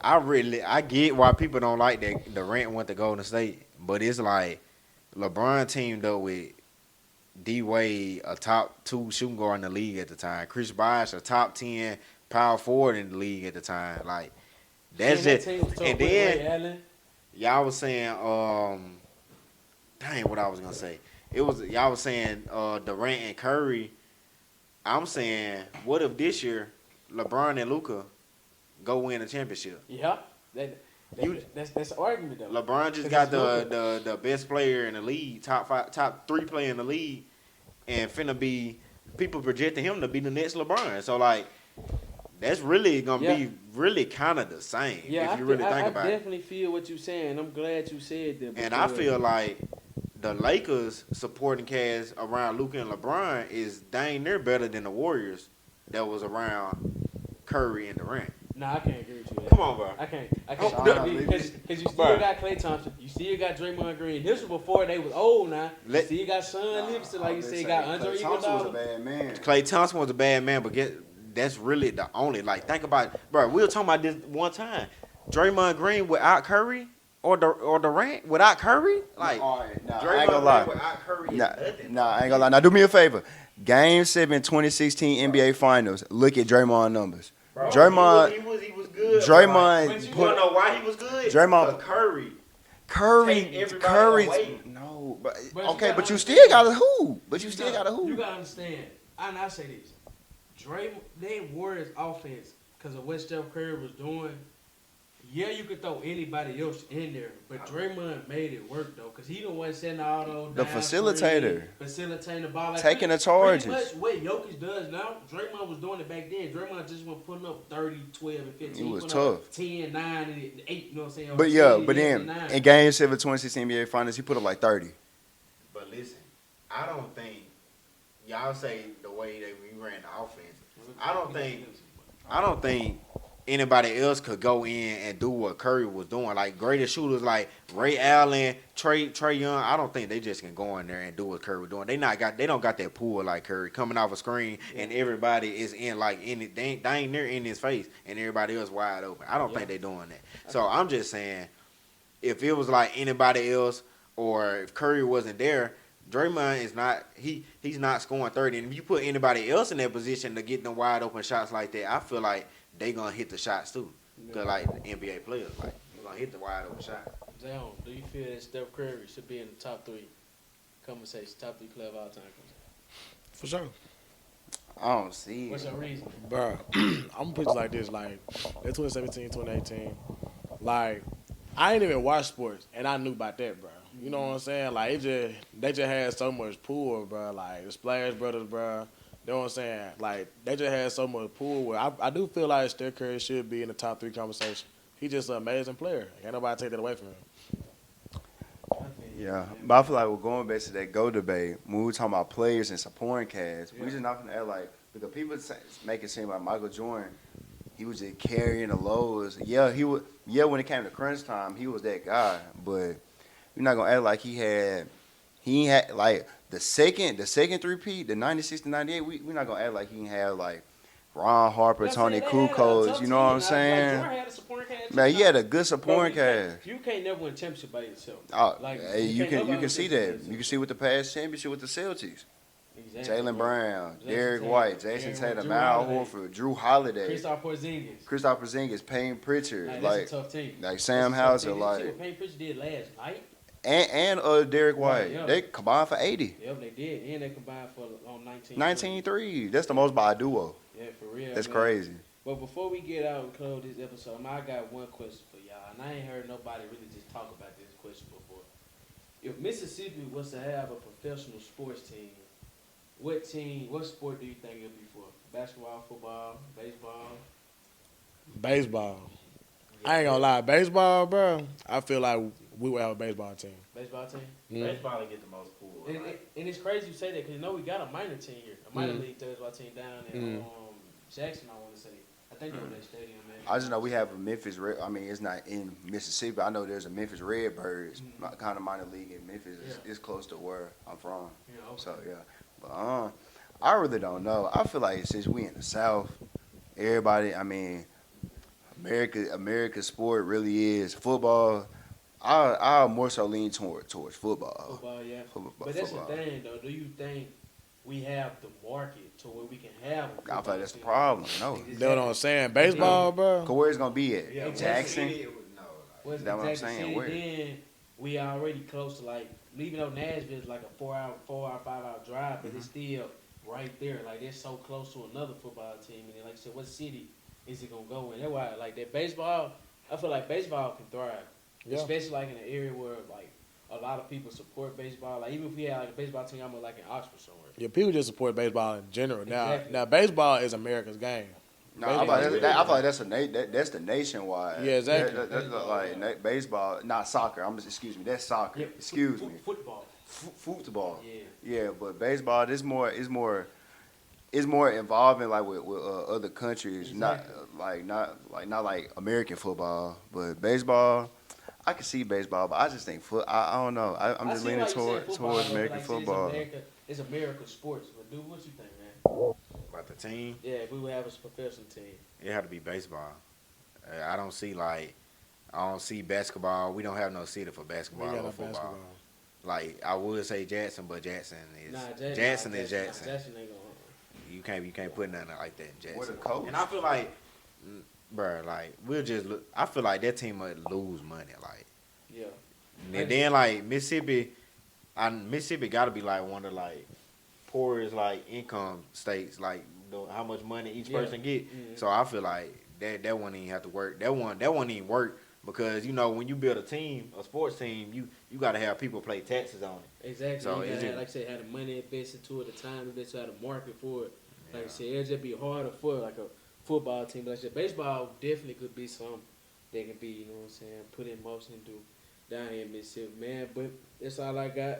I get why people don't like that Durant went to Golden State, but it's like LeBron teamed up with D Wade, a top 2 shooting guard in the league at the time. Chris Bosh, a top 10 power forward in the league at the time. Like that's Man, just. that team was tough And with then Ray Allen. y'all was saying, dang, what I was gonna say. Y'all was saying Durant and Curry. I'm saying, what if this year LeBron and Luka go win a championship? Yeah, that's an argument though. LeBron just 'Cause got it's Luka. the best player in the league, top 3 player in the league, and finna be people projecting him to be the next LeBron. So like, that's really gonna be really kind of the same if you really think about I it. definitely feel what you're saying. I'm glad you said that. And I because- feel like the Lakers supporting cast around Luka and LeBron is dang near better than the Warriors that was around Curry and Durant. Nah, I can't agree with you. There. Come on, bro. I can't. Oh, Because you still got Klay Thompson. You still got Draymond Green. This was before they was old now. You still got Sean Livingston, like you said. You got Andre Klay Thompson was a Iguodala. bad man. Klay Thompson was a bad man, but that's really the only. Like, think about, bro. We were talking about this one time. Draymond Green without Curry or Durant without Curry, like All right, nah, I Draymond ain't gonna lie. Green without Curry is Nah, nothing. I ain't gonna lie. Now do me a favor. Game 7, 2016 NBA Finals. Look at Draymond numbers. Bro, Draymond- he was good. Draymond But you put- wanna know why he was good? Draymond- 'Cause Curry. Curry, Take everybody Curry's away. no, but But okay, you but you gotta still got a understand. hoop. But you still got a You hoop. gotta understand. And I say this. They Warriors offense, because of what Steph Curry was doing. Yeah, you could throw anybody else in there, but Draymond made it work though, because he the one setting all those The down facilitator. screens, facilitating the ball, like Taking the pretty charges. much what Jokic does now. Draymond was doing it back then. Draymond just was putting up 30, 12, and 15. He was putting up tough. 10, 9, and 8. You know what I'm saying? Or But yeah, 10, but 11, then 9. in Game 7, 2016 NBA Finals, he put up like 30. But listen, I don't think y'all say the way that we ran the offense. I don't think anybody else could go in and do what Curry was doing. Like greatest shooters like Ray Allen, Trey Young. I don't think they just can go in there and do what Curry was doing. They don't got that pull like Curry coming off a screen and everybody is in it. They ain't near in his face and everybody else wide open. I don't think they doing that. So I'm just saying, if it was like anybody else or if Curry wasn't there, Draymond is not he's not scoring 30. And if you put anybody else in that position to get them wide open shots like that, I feel like they gonna hit the shots too. Cause like the NBA players, like they're gonna hit the wide open shot. Zion, do you feel that Steph Curry should be in the top 3 conversation, top 3 player of all time? For sure. I don't see What's it. your reason? Bro, I'm gonna put it like this, like in 2017, 2018, like I ain't even watch sports and I knew about that, bro. You know what I'm saying? Like they just had so much pull, bro. Like the Splash Brothers, bro. You know what I'm saying? Like they just had so much pull. Where I do feel like Steph Curry should be in the top 3 conversation. He's just an amazing player. Can't nobody take that away from him. Yeah, but I feel like we're going back to that GO debate. When we were talking about players and supporting cast, we just not gonna act like, because people make it seem like Michael Jordan, he was just carrying the loads. Yeah, he would. Yeah, when it came to crunch time, he was that guy. But we're not gonna act like he ain't had like the second three-peat, the 96 to 98. We're not gonna act like he ain't have like Ron Harper, I'm Tony saying they had a Kukoc. tough You know what I'm team. saying? Jordan had a supporting cast. Man, he had a good Bro, supporting cast. you can't never win a championship by yourself. Hey, you can't nobody can win see a that. championship You can see with the past championship with the Celtics. Exactly, Jalen bro. Brown, Jason Derek Tatum, White, Jason Derek White, Tatum, Drew Al Holiday, Horford, Drew Holiday, Kristaps Porzingis. Porzingis, Payne Pritchard, Like, like that's a tough team. like Sam That's a tough Hauser, team. Did you see like what Payne Pritchard did last night? and Derek White. Right, yeah. They combined for 80. Yep, they did. And they combined for 19. 19-3. That's the most by a duo. Yeah, for real. That's man. crazy. But before we get out and close this episode, I got one question for y'all. And I ain't heard nobody really just talk about this question before. If Mississippi was to have a professional sports team, what sport do you think it would be for? Basketball, football, baseball? Baseball. I ain't gonna lie, baseball, bro. I feel like we would have a baseball team. Baseball team? Baseball get the most pull. And it's crazy you say that because you know we got a minor team here, a minor league baseball team down in Jackson. I want to say. I think they're in that stadium, man. I just know we have a Memphis Red. I mean, it's not in Mississippi. I know there's a Memphis Redbirds, kind of minor league in Memphis. It's close to where I'm from. Yeah, okay. So yeah, but I really don't know. I feel like since we in the South, everybody. I mean, America's sport really is football. I'll more so lean towards football. Football, yeah. Football. But that's the thing, though. Do you think we have the market to where we can have a football I feel like that's the team? problem. No, You know what I'm saying? Baseball, bro. Cause where's it gonna be at? Yeah, Jackson. What's That's what I'm exactly saying, city, where? then we already close to like, even though Nashville is like a 5 hour drive, but it's still right there. Like it's so close to another football team. And then, like I said, what city is it gonna go in? That's why like that baseball. I feel like baseball can thrive, especially like in an area where like a lot of people support baseball. Like even if we had like a baseball team, I'm like in Oxford somewhere. Yeah, people just support baseball in general. Exactly. Now baseball is America's game. No, I feel like that's that's the nationwide. Yeah, exactly. That's like baseball, not soccer. Excuse me, that's soccer. Yeah, Excuse me. Football. Football. Yeah. Yeah, but baseball is more involving like with other countries. Exactly. Not like American football, but baseball. I can see baseball, but I just think I don't know. I'm just leaning towards American football. It's American sports. But dude, what you think, man? About the team, Yeah, if we would have a professional team. it had to be baseball. I don't see basketball. We don't have no city for We basketball got or no football. basketball. Like I would say Jackson, but Jackson is Nah, Jackson is Jackson. Jackson ain't gonna. You can't put nothing like that in What Jackson. a coach. And I feel like, bro, like we'll just look. I feel like that team might lose money. Like, Yeah. and then like Mississippi got to be like one of like poorest like income states. Like how much money each person get. Mhm. So I feel like that one ain't have to work. That one ain't work because you know when you build a team, a sports team, you got to have people pay taxes on it. Exactly. So You is gotta, it- like I said, had the money invested to it, the time invested, had a market for it. Like I said, it'd just be harder for like a football team. But like I said, baseball definitely could be something that can be, you know what I'm saying, put in motion and do down here in Mississippi, man. But that's all I got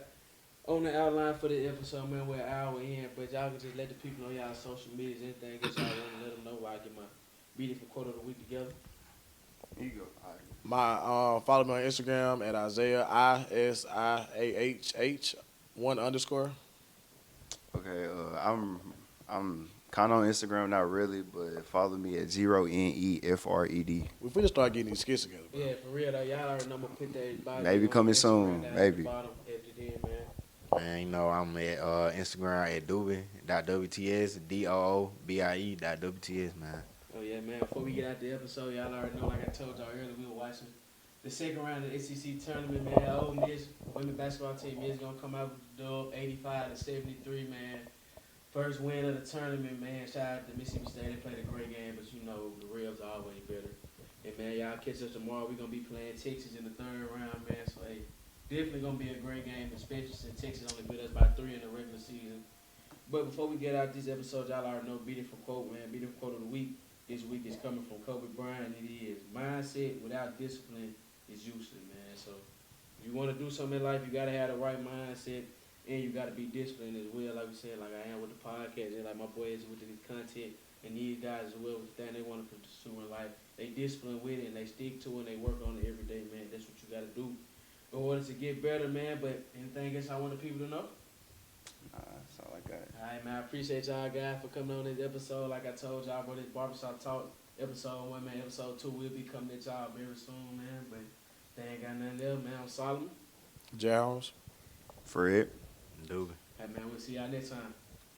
on the outline for the episode, man. We're an hour in, but y'all can just let the people know y'all social medias, anything else y'all want to let them know while I get my beautiful quote of the week together. Here you go. All right. My follow me on Instagram at Isaiah ISIAHH 1_. Okay, I'm kind of on Instagram, not really, but follow me at NEFRED. We finna start getting these skits together, bro. Yeah, for real though, y'all already know I'm gonna put that bottom. Maybe coming soon, down at maybe. the bottom, edit it in, man. Man, you know I'm at Instagram at Doobie.WTS, DOOBIE.WTS, man. Oh yeah, man. Before we get out the episode, y'all already know, like I told y'all earlier, we were watching the second round of the ACC tournament, man. Ole Miss women's basketball team is gonna come out with the dub, 85-73, man. First win of the tournament, man. Shout out to Mississippi State. They played a great game, but you know the Rebs are always better. And man, y'all catch us tomorrow. We're gonna be playing Texas in the third round, man. So hey, definitely gonna be a great game, especially since Texas only beat us by 3 in the regular season. But before we get out this episode, y'all already know beautiful quote, man. Beautiful quote of the week. This week is coming from Kobe Bryant. It is mindset without discipline is useless, man. So if you want to do something in life, you gotta have the right mindset. And you got to be disciplined as well, like we said, like I am with the podcast, and like my boy is with this content And these guys as well, with that they want to pursue in life, they discipline with it and they stick to it and they work on it every day, man. That's what you got to do in order to get better, man. But anything else I want the people to know? That's all I got. All right, man. I appreciate y'all guys for coming on this episode. Like I told y'all, bro, this Barbershop Talk, episode 1, man. Episode 2 will be coming at y'all very soon, man. But they ain't got nothing else, man. I'm Solomon. Jones. Fred. Dugan. Hey, man, we'll see y'all next time.